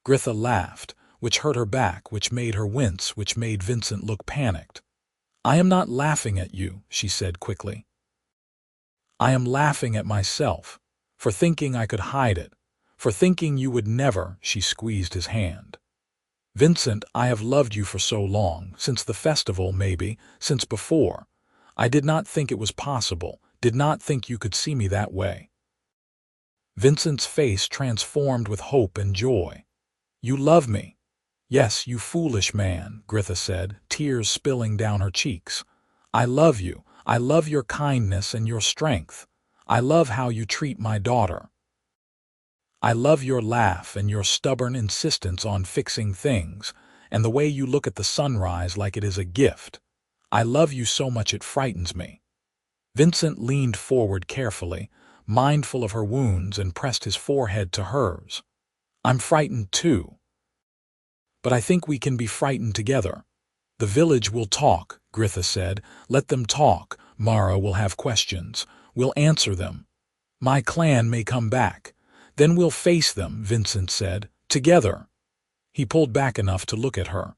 Speaker 1: Gritha laughed, which hurt her back, which made her wince, which made Vincent look panicked. "I am not laughing at you," she said quickly. "I am laughing at myself, for thinking I could hide it, for thinking you would never." She squeezed his hand. "Vincent, I have loved you for so long, since the festival maybe, since before. I did not think it was possible, did not think you could see me that way." Vincent's face transformed with hope and joy. "You love me." "Yes, you foolish man," Gritha said, tears spilling down her cheeks. "I love you. I love your kindness and your strength. I love how you treat my daughter. I love your laugh and your stubborn insistence on fixing things, and the way you look at the sunrise like it is a gift. I love you so much it frightens me." Vincent leaned forward carefully, mindful of her wounds, and pressed his forehead to hers. "I'm frightened too. But I think we can be frightened together." "The village will talk," Gritha said. "Let them talk. Mara will have questions. We'll answer them. My clan may come back. Then we'll face them," Vincent said. "Together." He pulled back enough to look at her.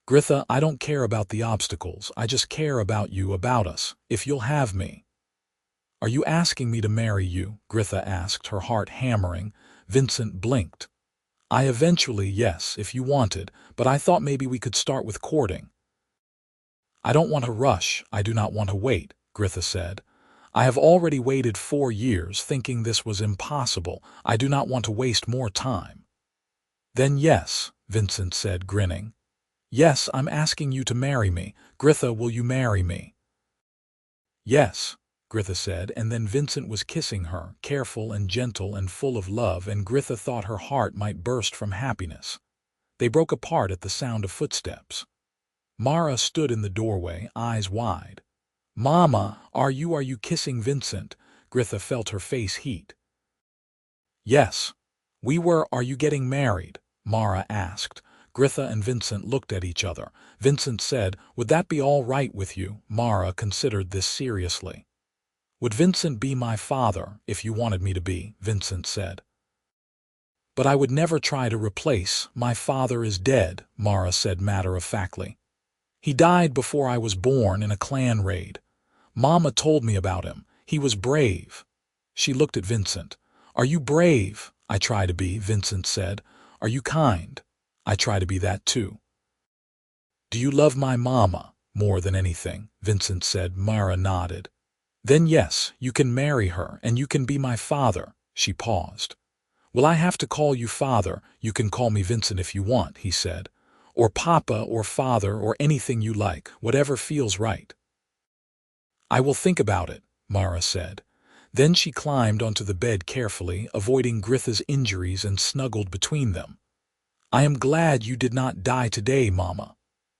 Speaker 1: "Gritha, I don't care about the obstacles. I just care about you, about us, if you'll have me." "Are you asking me to marry you?" Gritha asked, her heart hammering. Vincent blinked. Yes, if you wanted, but I thought maybe we could start with courting." "I don't want to rush. I do not want to wait," Gritha said. I have already waited 4 years thinking this was impossible. I do not want to waste more time. Then yes, Vincent said, grinning. Yes, I'm asking you to marry me. Gritha, will you marry me? Yes, Gritha said, and then Vincent was kissing her, careful and gentle and full of love, and Gritha thought her heart might burst from happiness. They broke apart at the sound of footsteps. Mara stood in the doorway, eyes wide. Mama, are you kissing Vincent? Gritha felt her face heat. Yes. Are you getting married? Mara asked. Gritha and Vincent looked at each other. Vincent said, would that be all right with you? Mara considered this seriously. Would Vincent be my father if you wanted me to be? Vincent said. But I would never try to replace. My father is dead, Mara said matter-of-factly. He died before I was born in a clan raid. Mama told me about him. He was brave. She looked at Vincent. Are you brave? I try to be, Vincent said. Are you kind? I try to be that too. Do you love my mama more than anything? Vincent said. Mara nodded. Then yes, you can marry her and you can be my father. She paused. Will I have to call you father? You can call me Vincent if you want, he said. Or papa or father or anything you like, whatever feels right. I will think about it, Mara said. Then she climbed onto the bed carefully, avoiding Gritha's injuries, and snuggled between them. I am glad you did not die today, Mama.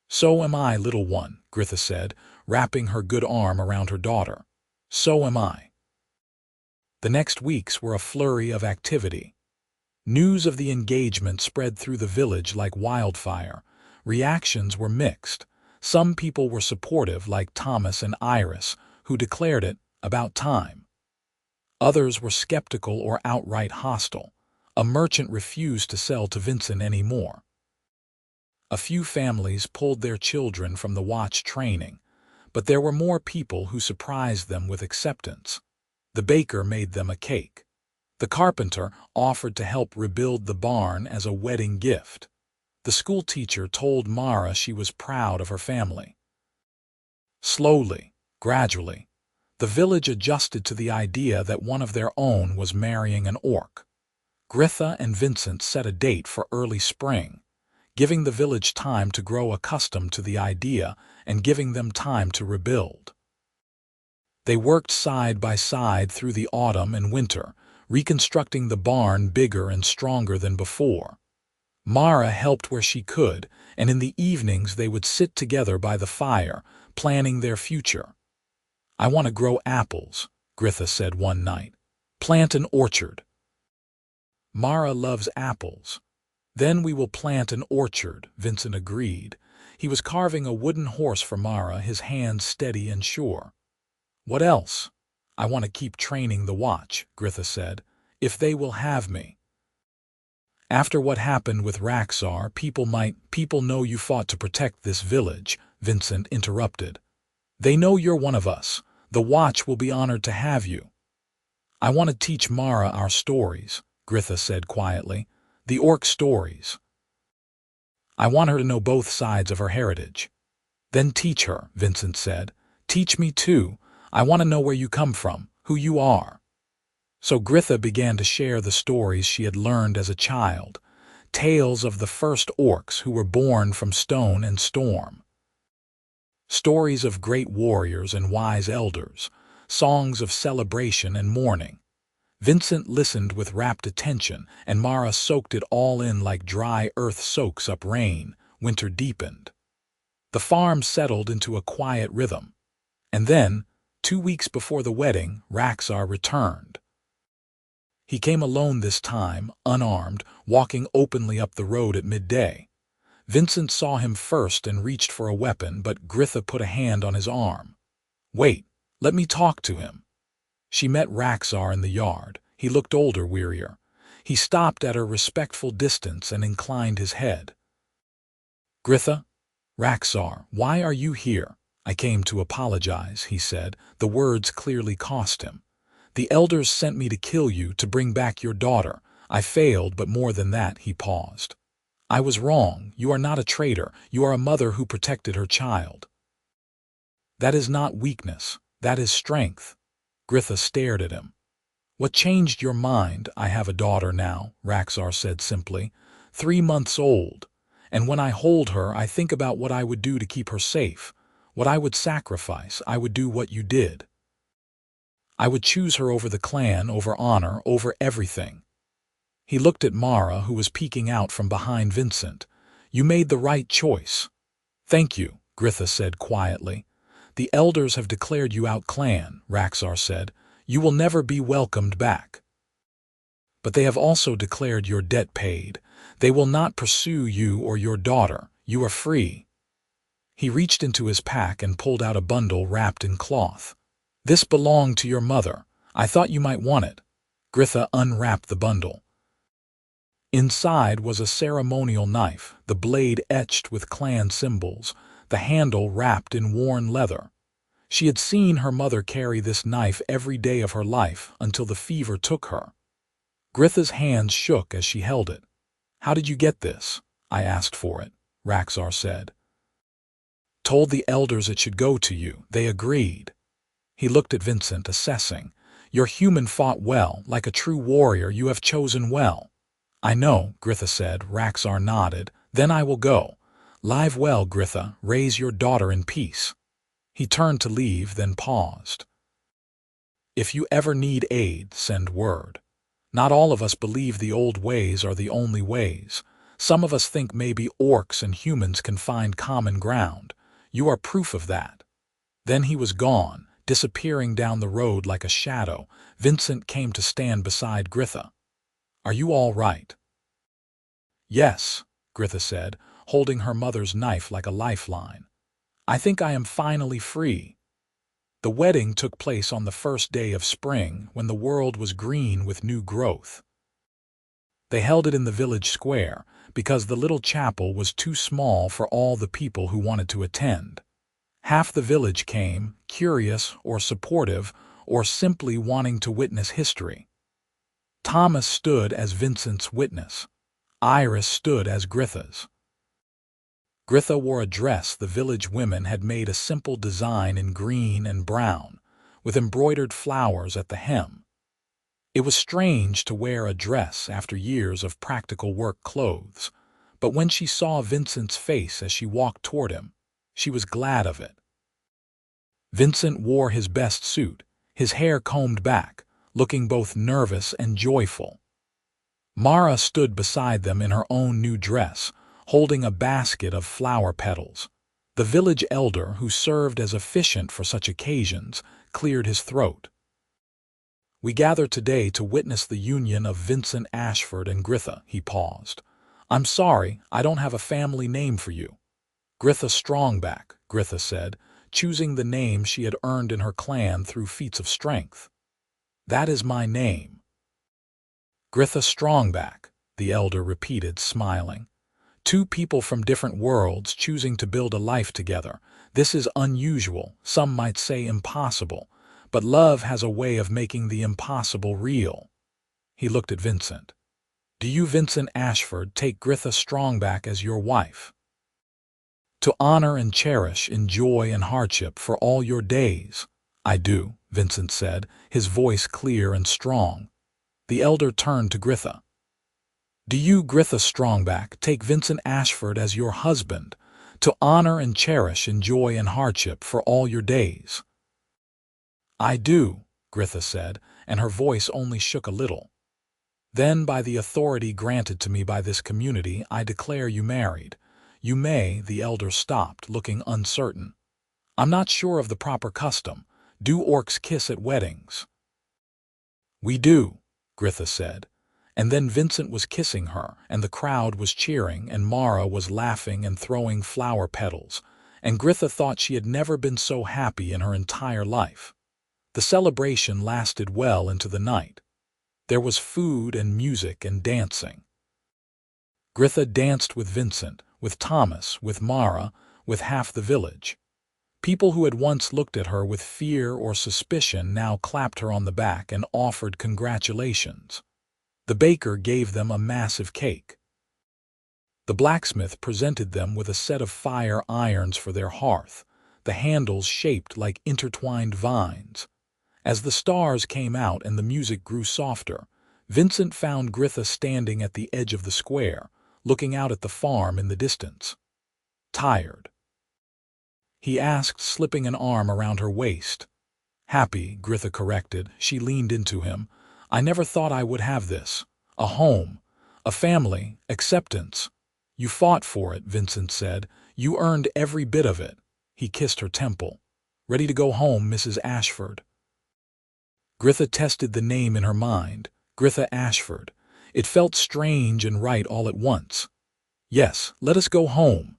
Speaker 1: So am I, little one, Gritha said, wrapping her good arm around her daughter. So am I. The next weeks were a flurry of activity. News of the engagement spread through the village like wildfire. Reactions were mixed. Some people were supportive, like Thomas and Iris, who declared it about time. Others were skeptical or outright hostile. A merchant refused to sell to Vincent anymore. A few families pulled their children from the watch training, but there were more people who surprised them with acceptance. The baker made them a cake. The carpenter offered to help rebuild the barn as a wedding gift. The school teacher told Mara she was proud of her family. Slowly, gradually, the village adjusted to the idea that one of their own was marrying an orc. Gritha and Vincent set a date for early spring, giving the village time to grow accustomed to the idea and giving them time to rebuild. They worked side by side through the autumn and winter, reconstructing the barn bigger and stronger than before. Mara helped where she could, and in the evenings they would sit together by the fire, planning their future. I want to grow apples, Gritha said one night. Plant an orchard. Mara loves apples. Then we will plant an orchard, Vincent agreed. He was carving a wooden horse for Mara, his hands steady and sure. What else? I want to keep training the watch, Gritha said, if they will have me. After what happened with Raxar, people know you fought to protect this village, Vincent interrupted. They know you're one of us. The watch will be honored to have you. I want to teach Mara our stories, Gritha said quietly. The orc stories. I want her to know both sides of her heritage. Then teach her, Vincent said. Teach me too. I want to know where you come from, who you are. So Gritha began to share the stories she had learned as a child, tales of the first orcs who were born from stone and storm. Stories of great warriors and wise elders, songs of celebration and mourning. Vincent listened with rapt attention, and Mara soaked it all in like dry earth soaks up rain. Winter deepened. The farm settled into a quiet rhythm. And then, 2 weeks before the wedding, Raxar returned. He came alone this time, unarmed, walking openly up the road at midday. Vincent saw him first and reached for a weapon, but Gritha put a hand on his arm. Wait, let me talk to him. She met Raxar in the yard. He looked older, wearier. He stopped at her respectful distance and inclined his head. Gritha? Raxar, why are you here? I came to apologize, he said. The words clearly cost him. The elders sent me to kill you, to bring back your daughter. I failed, but more than that, he paused. I was wrong. You are not a traitor. You are a mother who protected her child. That is not weakness. That is strength. Gritha stared at him. What changed your mind? I have a daughter now, Raxar said simply. 3 months old. And when I hold her, I think about what I would do to keep her safe. What I would sacrifice. I would do what you did. I would choose her over the clan, over honor, over everything. He looked at Mara, who was peeking out from behind Vincent. You made the right choice. Thank you, Gritha said quietly. The elders have declared you out clan, Raxar said. You will never be welcomed back. But they have also declared your debt paid. They will not pursue you or your daughter. You are free. He reached into his pack and pulled out a bundle wrapped in cloth. This belonged to your mother. I thought you might want it. Gritha unwrapped the bundle. Inside was a ceremonial knife, the blade etched with clan symbols, the handle wrapped in worn leather. She had seen her mother carry this knife every day of her life until the fever took her. Gritha's hands shook as she held it. How did you get this? I asked for it, Raxar said. Told the elders it should go to you. They agreed. He looked at Vincent, assessing. Your human fought well, like a true warrior. You have chosen well. I know, Gritha said. Raxar nodded. Then I will go. Live well, Gritha. Raise your daughter in peace. He turned to leave, then paused. If you ever need aid, send word. Not all of us believe the old ways are the only ways. Some of us think maybe orcs and humans can find common ground. You are proof of that. Then he was gone, disappearing down the road like a shadow. Vincent came to stand beside Gritha. Are you all right? Yes, Gritha said, holding her mother's knife like a lifeline. I think I am finally free. The wedding took place on the first day of spring, when the world was green with new growth. They held it in the village square, because the little chapel was too small for all the people who wanted to attend. Half the village came, curious or supportive, or simply wanting to witness history. Thomas stood as Vincent's witness. Iris stood as Gritha's. Gritha wore a dress the village women had made, a simple design in green and brown, with embroidered flowers at the hem. It was strange to wear a dress after years of practical work clothes, but when she saw Vincent's face as she walked toward him, she was glad of it. Vincent wore his best suit, his hair combed back, looking both nervous and joyful. Mara stood beside them in her own new dress, holding a basket of flower petals. The village elder, who served as officiant for such occasions, cleared his throat. We gather today to witness the union of Vincent Ashford and Gritha, he paused. I'm sorry, I don't have a family name for you. Gritha Strongback, Gritha said, choosing the name she had earned in her clan through feats of strength. That is my name. Gritha Strongback, the elder repeated, smiling. Two people from different worlds choosing to build a life together. This is unusual, some might say impossible, but love has a way of making the impossible real. He looked at Vincent. Do you, Vincent Ashford, take Gritha Strongback as your wife? To honor and cherish in joy and hardship for all your days? I do, Vincent said, his voice clear and strong. The elder turned to Gritha. Do you, Gritha Strongback, take Vincent Ashford as your husband, to honor and cherish in joy and hardship for all your days? I do, Gritha said, and her voice only shook a little. Then, by the authority granted to me by this community, I declare you married. You may, the elder stopped, looking uncertain. I'm not sure of the proper custom. Do orcs kiss at weddings? We do, Gritha said. And then Vincent was kissing her, and the crowd was cheering, and Mara was laughing and throwing flower petals, and Gritha thought she had never been so happy in her entire life. The celebration lasted well into the night. There was food and music and dancing. Gritha danced with Vincent, with Thomas, with Mara, with half the village. People who had once looked at her with fear or suspicion now clapped her on the back and offered congratulations. The baker gave them a massive cake. The blacksmith presented them with a set of fire irons for their hearth, the handles shaped like intertwined vines. As the stars came out and the music grew softer, Vincent found Gritha standing at the edge of the square, looking out at the farm in the distance. Tired? He asked, slipping an arm around her waist. Happy, Gritha corrected. She leaned into him. I never thought I would have this. A home, a family, acceptance. You fought for it, Vincent said. You earned every bit of it. He kissed her temple. Ready to go home, Mrs. Ashford. Gritha tested the name in her mind. Gritha Ashford. It felt strange and right all at once. Yes, let us go home.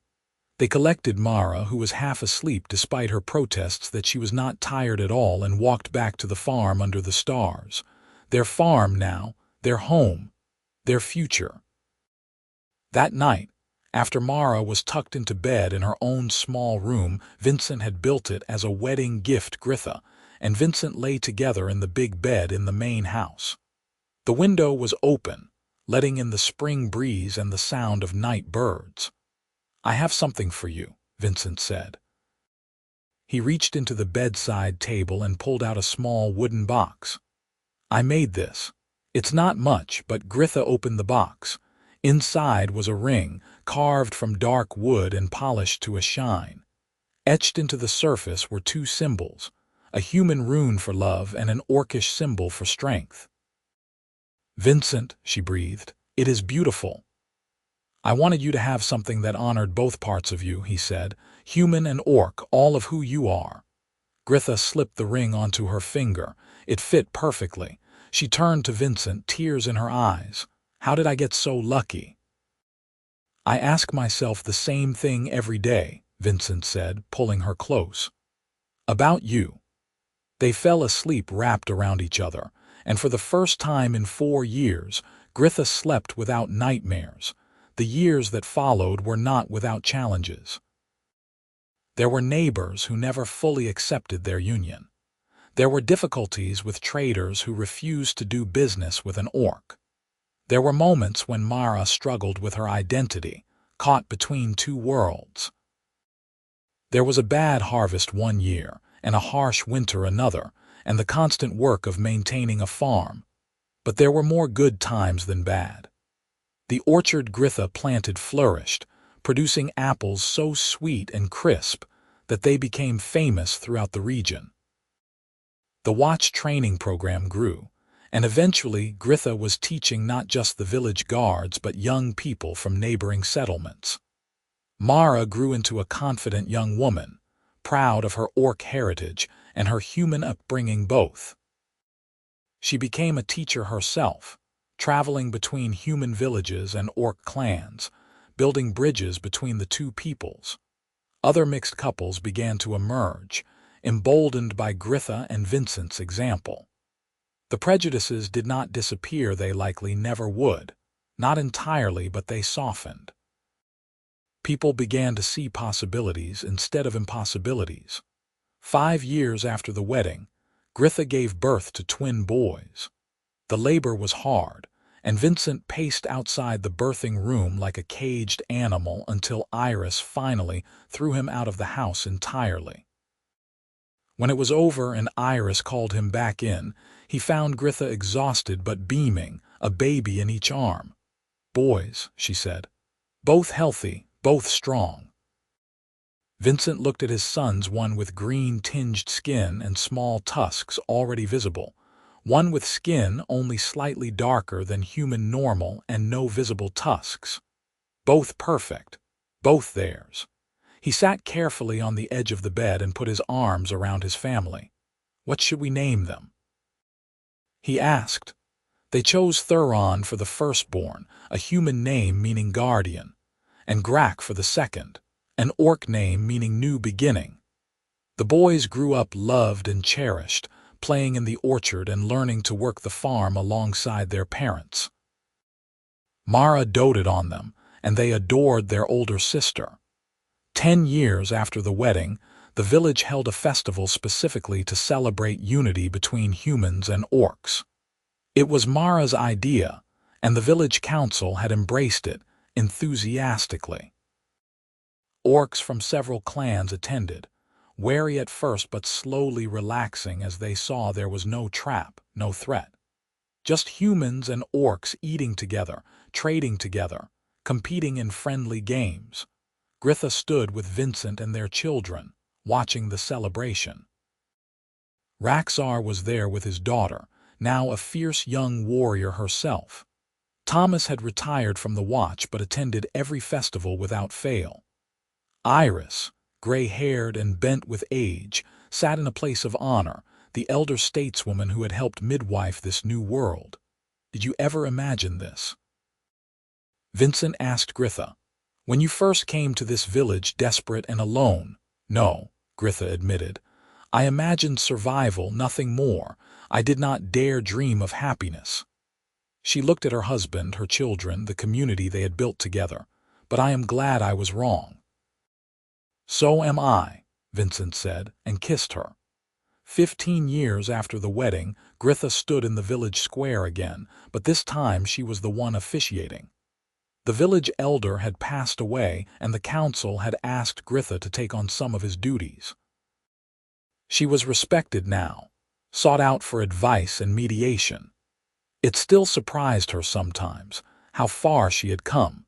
Speaker 1: They collected Mara, who was half asleep despite her protests that she was not tired at all, and walked back to the farm under the stars. Their farm now, their home, their future. That night, after Mara was tucked into bed in her own small room, Vincent had built it as a wedding gift. Gritha and Vincent lay together in the big bed in the main house. The window was open, letting in the spring breeze and the sound of night birds. I have something for you, Vincent said. He reached into the bedside table and pulled out a small wooden box. I made this. It's not much, but Gritha opened the box. Inside was a ring, carved from dark wood and polished to a shine. Etched into the surface were two symbols, a human rune for love and an orcish symbol for strength. Vincent, she breathed, it is beautiful. I wanted you to have something that honored both parts of you, he said, human and orc, all of who you are. Gritha slipped the ring onto her finger. It fit perfectly. She turned to Vincent, tears in her eyes. How did I get so lucky? I ask myself the same thing every day, Vincent said, pulling her close. About you. They fell asleep wrapped around each other, and for the first time in 4 years, Gritha slept without nightmares. The years that followed were not without challenges. There were neighbors who never fully accepted their union. There were difficulties with traders who refused to do business with an orc. There were moments when Mara struggled with her identity, caught between two worlds. There was a bad harvest one year, and a harsh winter another, and the constant work of maintaining a farm. But there were more good times than bad. The orchard Gritha planted flourished, producing apples so sweet and crisp that they became famous throughout the region. The watch training program grew, and eventually Gritha was teaching not just the village guards but young people from neighboring settlements. Mara grew into a confident young woman, proud of her orc heritage and her human upbringing both. She became a teacher herself, traveling between human villages and orc clans, building bridges between the two peoples. Other mixed couples began to emerge, emboldened by Gritha and Vincent's example. The prejudices did not disappear, they likely never would. Not entirely, but they softened. People began to see possibilities instead of impossibilities. 5 years after the wedding, Gritha gave birth to twin boys. The labor was hard, and Vincent paced outside the birthing room like a caged animal until Iris finally threw him out of the house entirely. When it was over and Iris called him back in, he found Gritha exhausted but beaming, a baby in each arm. Boys, she said. Both healthy, both strong. Vincent looked at his sons, one with green-tinged skin and small tusks already visible, one with skin only slightly darker than human normal and no visible tusks. Both perfect, both theirs. He sat carefully on the edge of the bed and put his arms around his family. What should we name them? He asked. They chose Thuron for the firstborn, a human name meaning guardian, and Grak for the second, an orc name meaning new beginning. The boys grew up loved and cherished, playing in the orchard and learning to work the farm alongside their parents. Mara doted on them, and they adored their older sister. 10 years after the wedding, the village held a festival specifically to celebrate unity between humans and orcs. It was Mara's idea, and the village council had embraced it enthusiastically. Orcs from several clans attended. wary at first but slowly relaxing as they saw there was no trap, no threat. Just humans and orcs eating together, trading together, competing in friendly games. Gritha stood with Vincent and their children, watching the celebration. Raxar was there with his daughter, now a fierce young warrior herself. Thomas had retired from the watch but attended every festival without fail. Iris, gray-haired and bent with age, sat in a place of honor, the elder stateswoman who had helped midwife this new world. Did you ever imagine this? Vincent asked Gritha. When you first came to this village desperate and alone? No, Gritha admitted. I imagined survival, nothing more. I did not dare dream of happiness. She looked at her husband, her children, the community they had built together. But I am glad I was wrong. So am I, Vincent said, and kissed her. 15 years after the wedding, Gritha stood in the village square again, but this time she was the one officiating. The village elder had passed away, and the council had asked Gritha to take on some of his duties. She was respected now, sought out for advice and mediation. It still surprised her sometimes, how far she had come.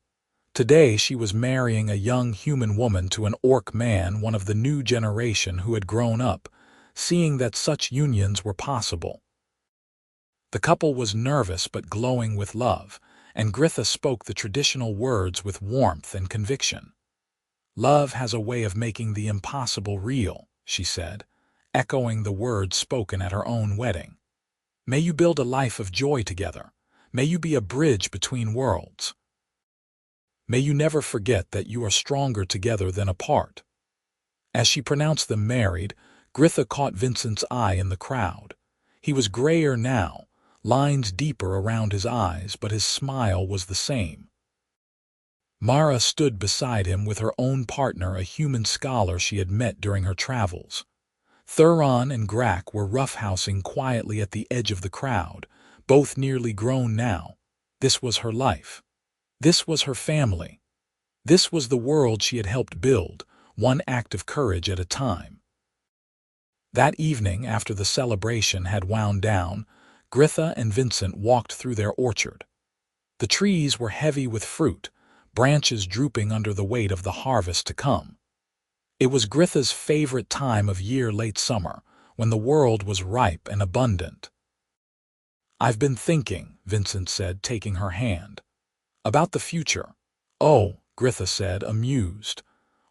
Speaker 1: Today she was marrying a young human woman to an orc man, one of the new generation who had grown up, seeing that such unions were possible. The couple was nervous but glowing with love, and Gritha spoke the traditional words with warmth and conviction. Love has a way of making the impossible real, she said, echoing the words spoken at her own wedding. May you build a life of joy together. May you be a bridge between worlds. May you never forget that you are stronger together than apart. As she pronounced them married, Gritha caught Vincent's eye in the crowd. He was grayer now, lines deeper around his eyes, but his smile was the same. Mara stood beside him with her own partner, a human scholar she had met during her travels. Thuron and Grak were roughhousing quietly at the edge of the crowd, both nearly grown now. This was her life. This was her family. This was the world she had helped build, one act of courage at a time. That evening, after the celebration had wound down, Gritha and Vincent walked through their orchard. The trees were heavy with fruit, branches drooping under the weight of the harvest to come. It was Gritha's favorite time of year, late summer, when the world was ripe and abundant. I've been thinking, Vincent said, taking her hand. About the future. Oh, Gritha said, amused.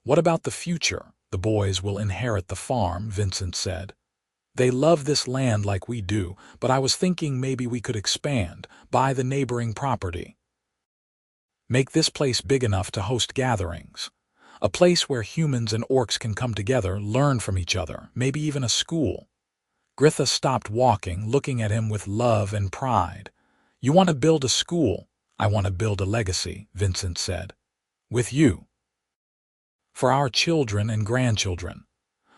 Speaker 1: What about the future? The boys will inherit the farm, Vincent said. They love this land like we do, but I was thinking maybe we could expand, buy the neighboring property. Make this place big enough to host gatherings. A place where humans and orcs can come together, learn from each other, maybe even a school. Gritha stopped walking, looking at him with love and pride. You want to build a school? I want to build a legacy, Vincent said. With you. For our children and grandchildren.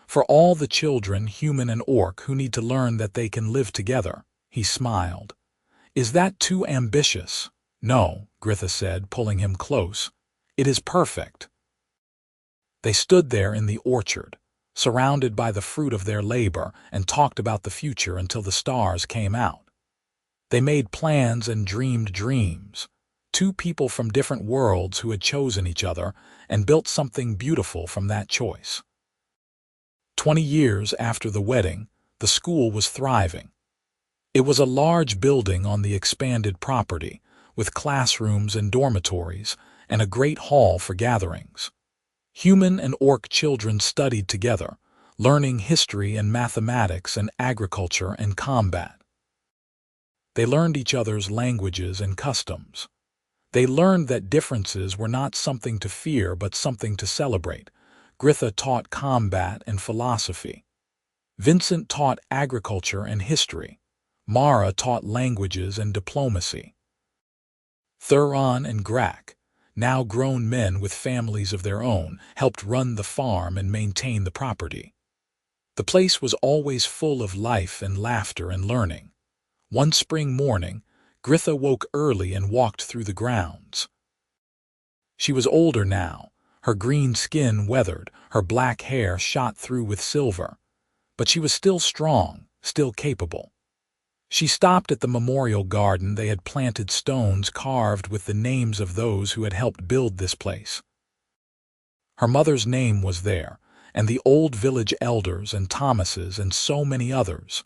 Speaker 1: For all the children, human and orc, who need to learn that they can live together, he smiled. Is that too ambitious? No, Gritha said, pulling him close. It is perfect. They stood there in the orchard, surrounded by the fruit of their labor, and talked about the future until the stars came out. They made plans and dreamed dreams. Two people from different worlds who had chosen each other and built something beautiful from that choice. 20 years after the wedding, the school was thriving. It was a large building on the expanded property, with classrooms and dormitories, and a great hall for gatherings. Human and orc children studied together, learning history and mathematics and agriculture and combat. They learned each other's languages and customs. They learned that differences were not something to fear but something to celebrate. Gritha taught combat and philosophy. Vincent taught agriculture and history. Mara taught languages and diplomacy. Thuron and Grak, now grown men with families of their own, helped run the farm and maintain the property. The place was always full of life and laughter and learning. One spring morning, Gritha woke early and walked through the grounds. She was older now, Her green skin weathered, her black hair shot through with silver. But she was still strong, still capable. She stopped at the memorial garden. They had planted stones carved with the names of those who had helped build this place. Her mother's name was there, and the old village elders and Thomas's and so many others.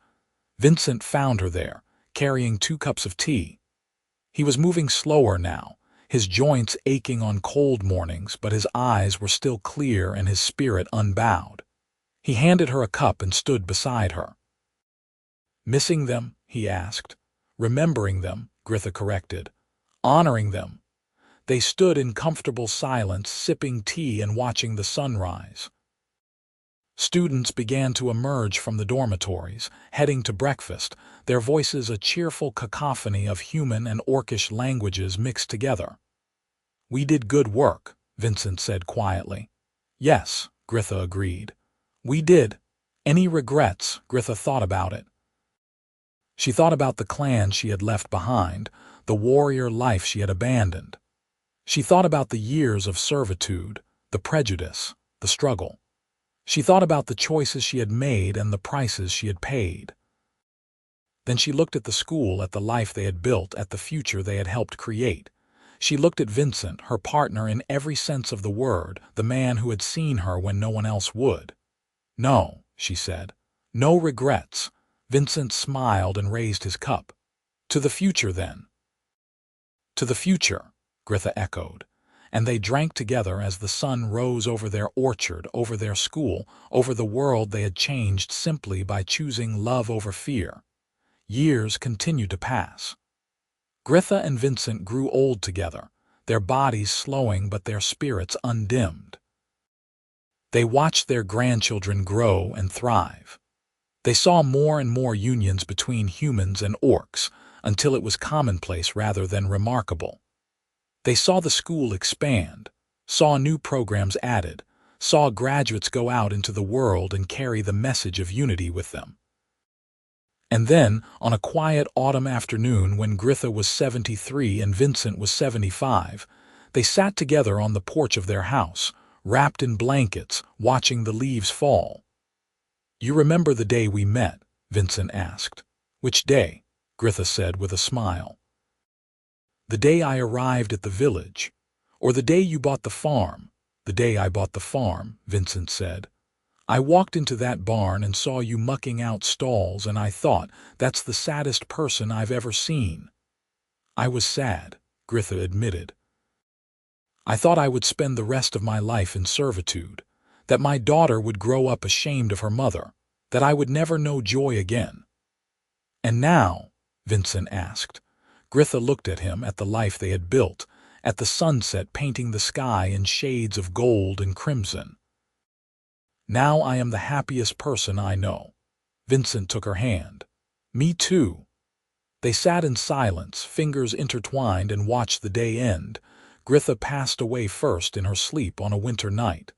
Speaker 1: Vincent found her there, carrying 2 cups of tea. He was moving slower now, his joints aching on cold mornings, but his eyes were still clear and his spirit unbowed. He handed her a cup and stood beside her. "Missing them?" he asked. "Remembering them," Gritha corrected. "Honoring them." They stood in comfortable silence, sipping tea and watching the sunrise. Students began to emerge from the dormitories, heading to breakfast, their voices a cheerful cacophony of human and orcish languages mixed together. "We did good work," Vincent said quietly. "Yes," Gritha agreed. "We did." Any regrets? Gritha thought about it. She thought about the clan she had left behind, the warrior life she had abandoned. She thought about the years of servitude, the prejudice, the struggle. She thought about the choices she had made and the prices she had paid. Then she looked at the school, at the life they had built, at the future they had helped create. She looked at Vincent, her partner in every sense of the word, the man who had seen her when no one else would. "No," she said. "No regrets." Vincent smiled and raised his cup. "To the future, then." "To the future," Gritha echoed, and they drank together as the sun rose over their orchard, over their school, over the world they had changed simply by choosing love over fear. Years continued to pass. Gritha and Vincent grew old together, their bodies slowing but their spirits undimmed. They watched their grandchildren grow and thrive. They saw more and more unions between humans and orcs, until it was commonplace rather than remarkable. They saw the school expand, saw new programs added, saw graduates go out into the world and carry the message of unity with them. And then, on a quiet autumn afternoon when Gritha was 73 and Vincent was 75, they sat together on the porch of their house, wrapped in blankets, watching the leaves fall. "You remember the day we met?" Vincent asked. "Which day?" Gritha said with a smile. "The day I arrived at the village. Or the day you bought the farm." "The day I bought the farm," Vincent said. "I walked into that barn and saw you mucking out stalls, and I thought, that's the saddest person I've ever seen." "I was sad," Gritha admitted. "I thought I would spend the rest of my life in servitude, that my daughter would grow up ashamed of her mother, that I would never know joy again." "And now?" Vincent asked. Gritha looked at him, at the life they had built, at the sunset painting the sky in shades of gold and crimson. "Now I am the happiest person I know." Vincent took her hand. "Me too." They sat in silence, fingers intertwined, and watched the day end. Gritha passed away first in her sleep on a winter night.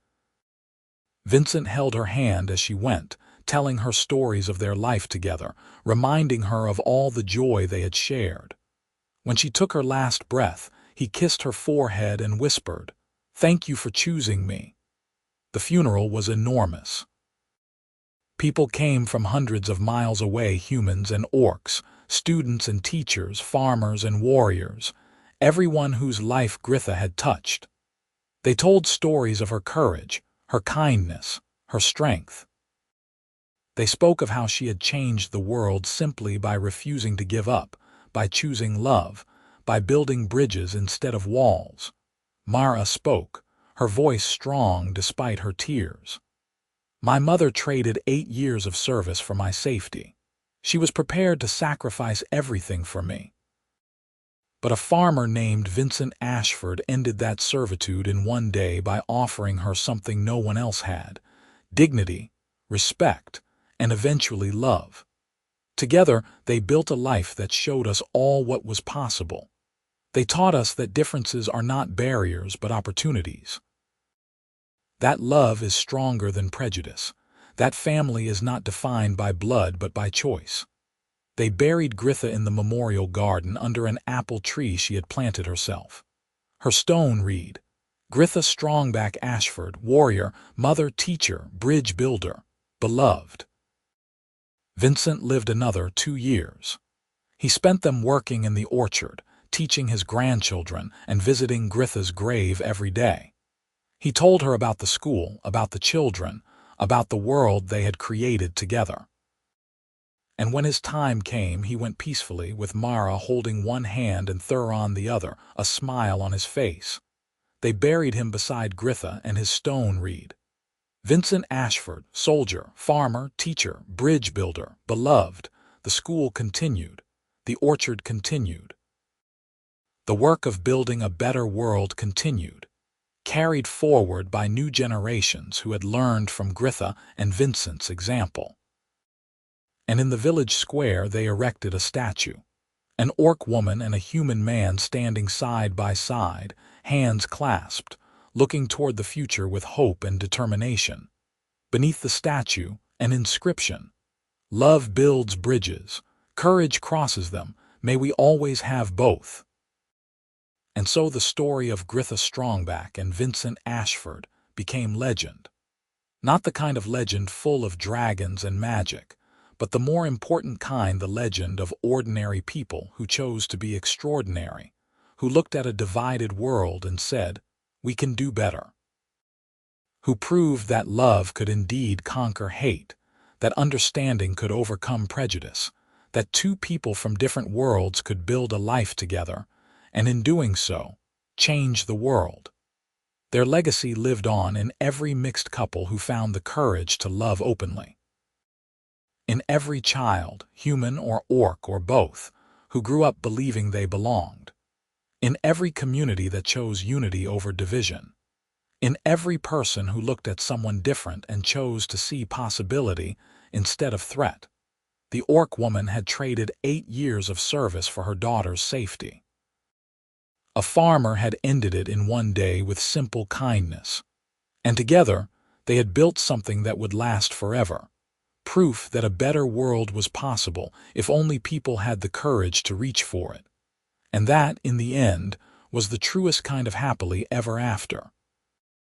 Speaker 1: Vincent held her hand as she went, telling her stories of their life together, reminding her of all the joy they had shared. When she took her last breath, he kissed her forehead and whispered, "Thank you for choosing me." The funeral was enormous. People came from hundreds of miles away, humans and orcs, students and teachers, farmers and warriors, everyone whose life Gritha had touched. They told stories of her courage, her kindness, her strength. They spoke of how she had changed the world simply by refusing to give up, by choosing love, by building bridges instead of walls. Mara spoke, her voice strong despite her tears. "My mother traded 8 years of service for my safety. She was prepared to sacrifice everything for me. But a farmer named Vincent Ashford ended that servitude in one day by offering her something no one else had: dignity, respect, and eventually love. Together, they built a life that showed us all what was possible. They taught us that differences are not barriers but opportunities. That love is stronger than prejudice. That family is not defined by blood but by choice." They buried Gritha in the memorial garden under an apple tree she had planted herself. Her stone read, Gritha Strongback Ashford, warrior, mother, teacher, bridge builder, beloved. Vincent lived another 2 years. He spent them working in the orchard, teaching his grandchildren and visiting Gritha's grave every day. He told her about the school, about the children, about the world they had created together. And when his time came, he went peacefully, with Mara holding one hand and Thuron the other, a smile on his face. They buried him beside Gritha and his stone reed. Vincent Ashford, soldier, farmer, teacher, bridge builder, beloved. The school continued. The orchard continued. The work of building a better world continued, carried forward by new generations who had learned from Gritha and Vincent's example. And in the village square they erected a statue. An orc woman and a human man standing side by side, hands clasped, looking toward the future with hope and determination. Beneath the statue, an inscription: "Love builds bridges, courage crosses them, may we always have both." And so the story of Gritha Strongback and Vincent Ashford became legend. Not the kind of legend full of dragons and magic, but the more important kind, the legend of ordinary people who chose to be extraordinary, who looked at a divided world and said, "We can do better." Who proved that love could indeed conquer hate, that understanding could overcome prejudice, that two people from different worlds could build a life together, and in doing so, change the world. Their legacy lived on in every mixed couple who found the courage to love openly. In every child, human or orc or both, who grew up believing they belonged. In every community that chose unity over division. In every person who looked at someone different and chose to see possibility instead of threat. The orc woman had traded 8 years of service for her daughter's safety. A farmer had ended it in one day with simple kindness. And together, they had built something that would last forever. Proof that a better world was possible if only people had the courage to reach for it. And that, in the end, was the truest kind of happily ever after.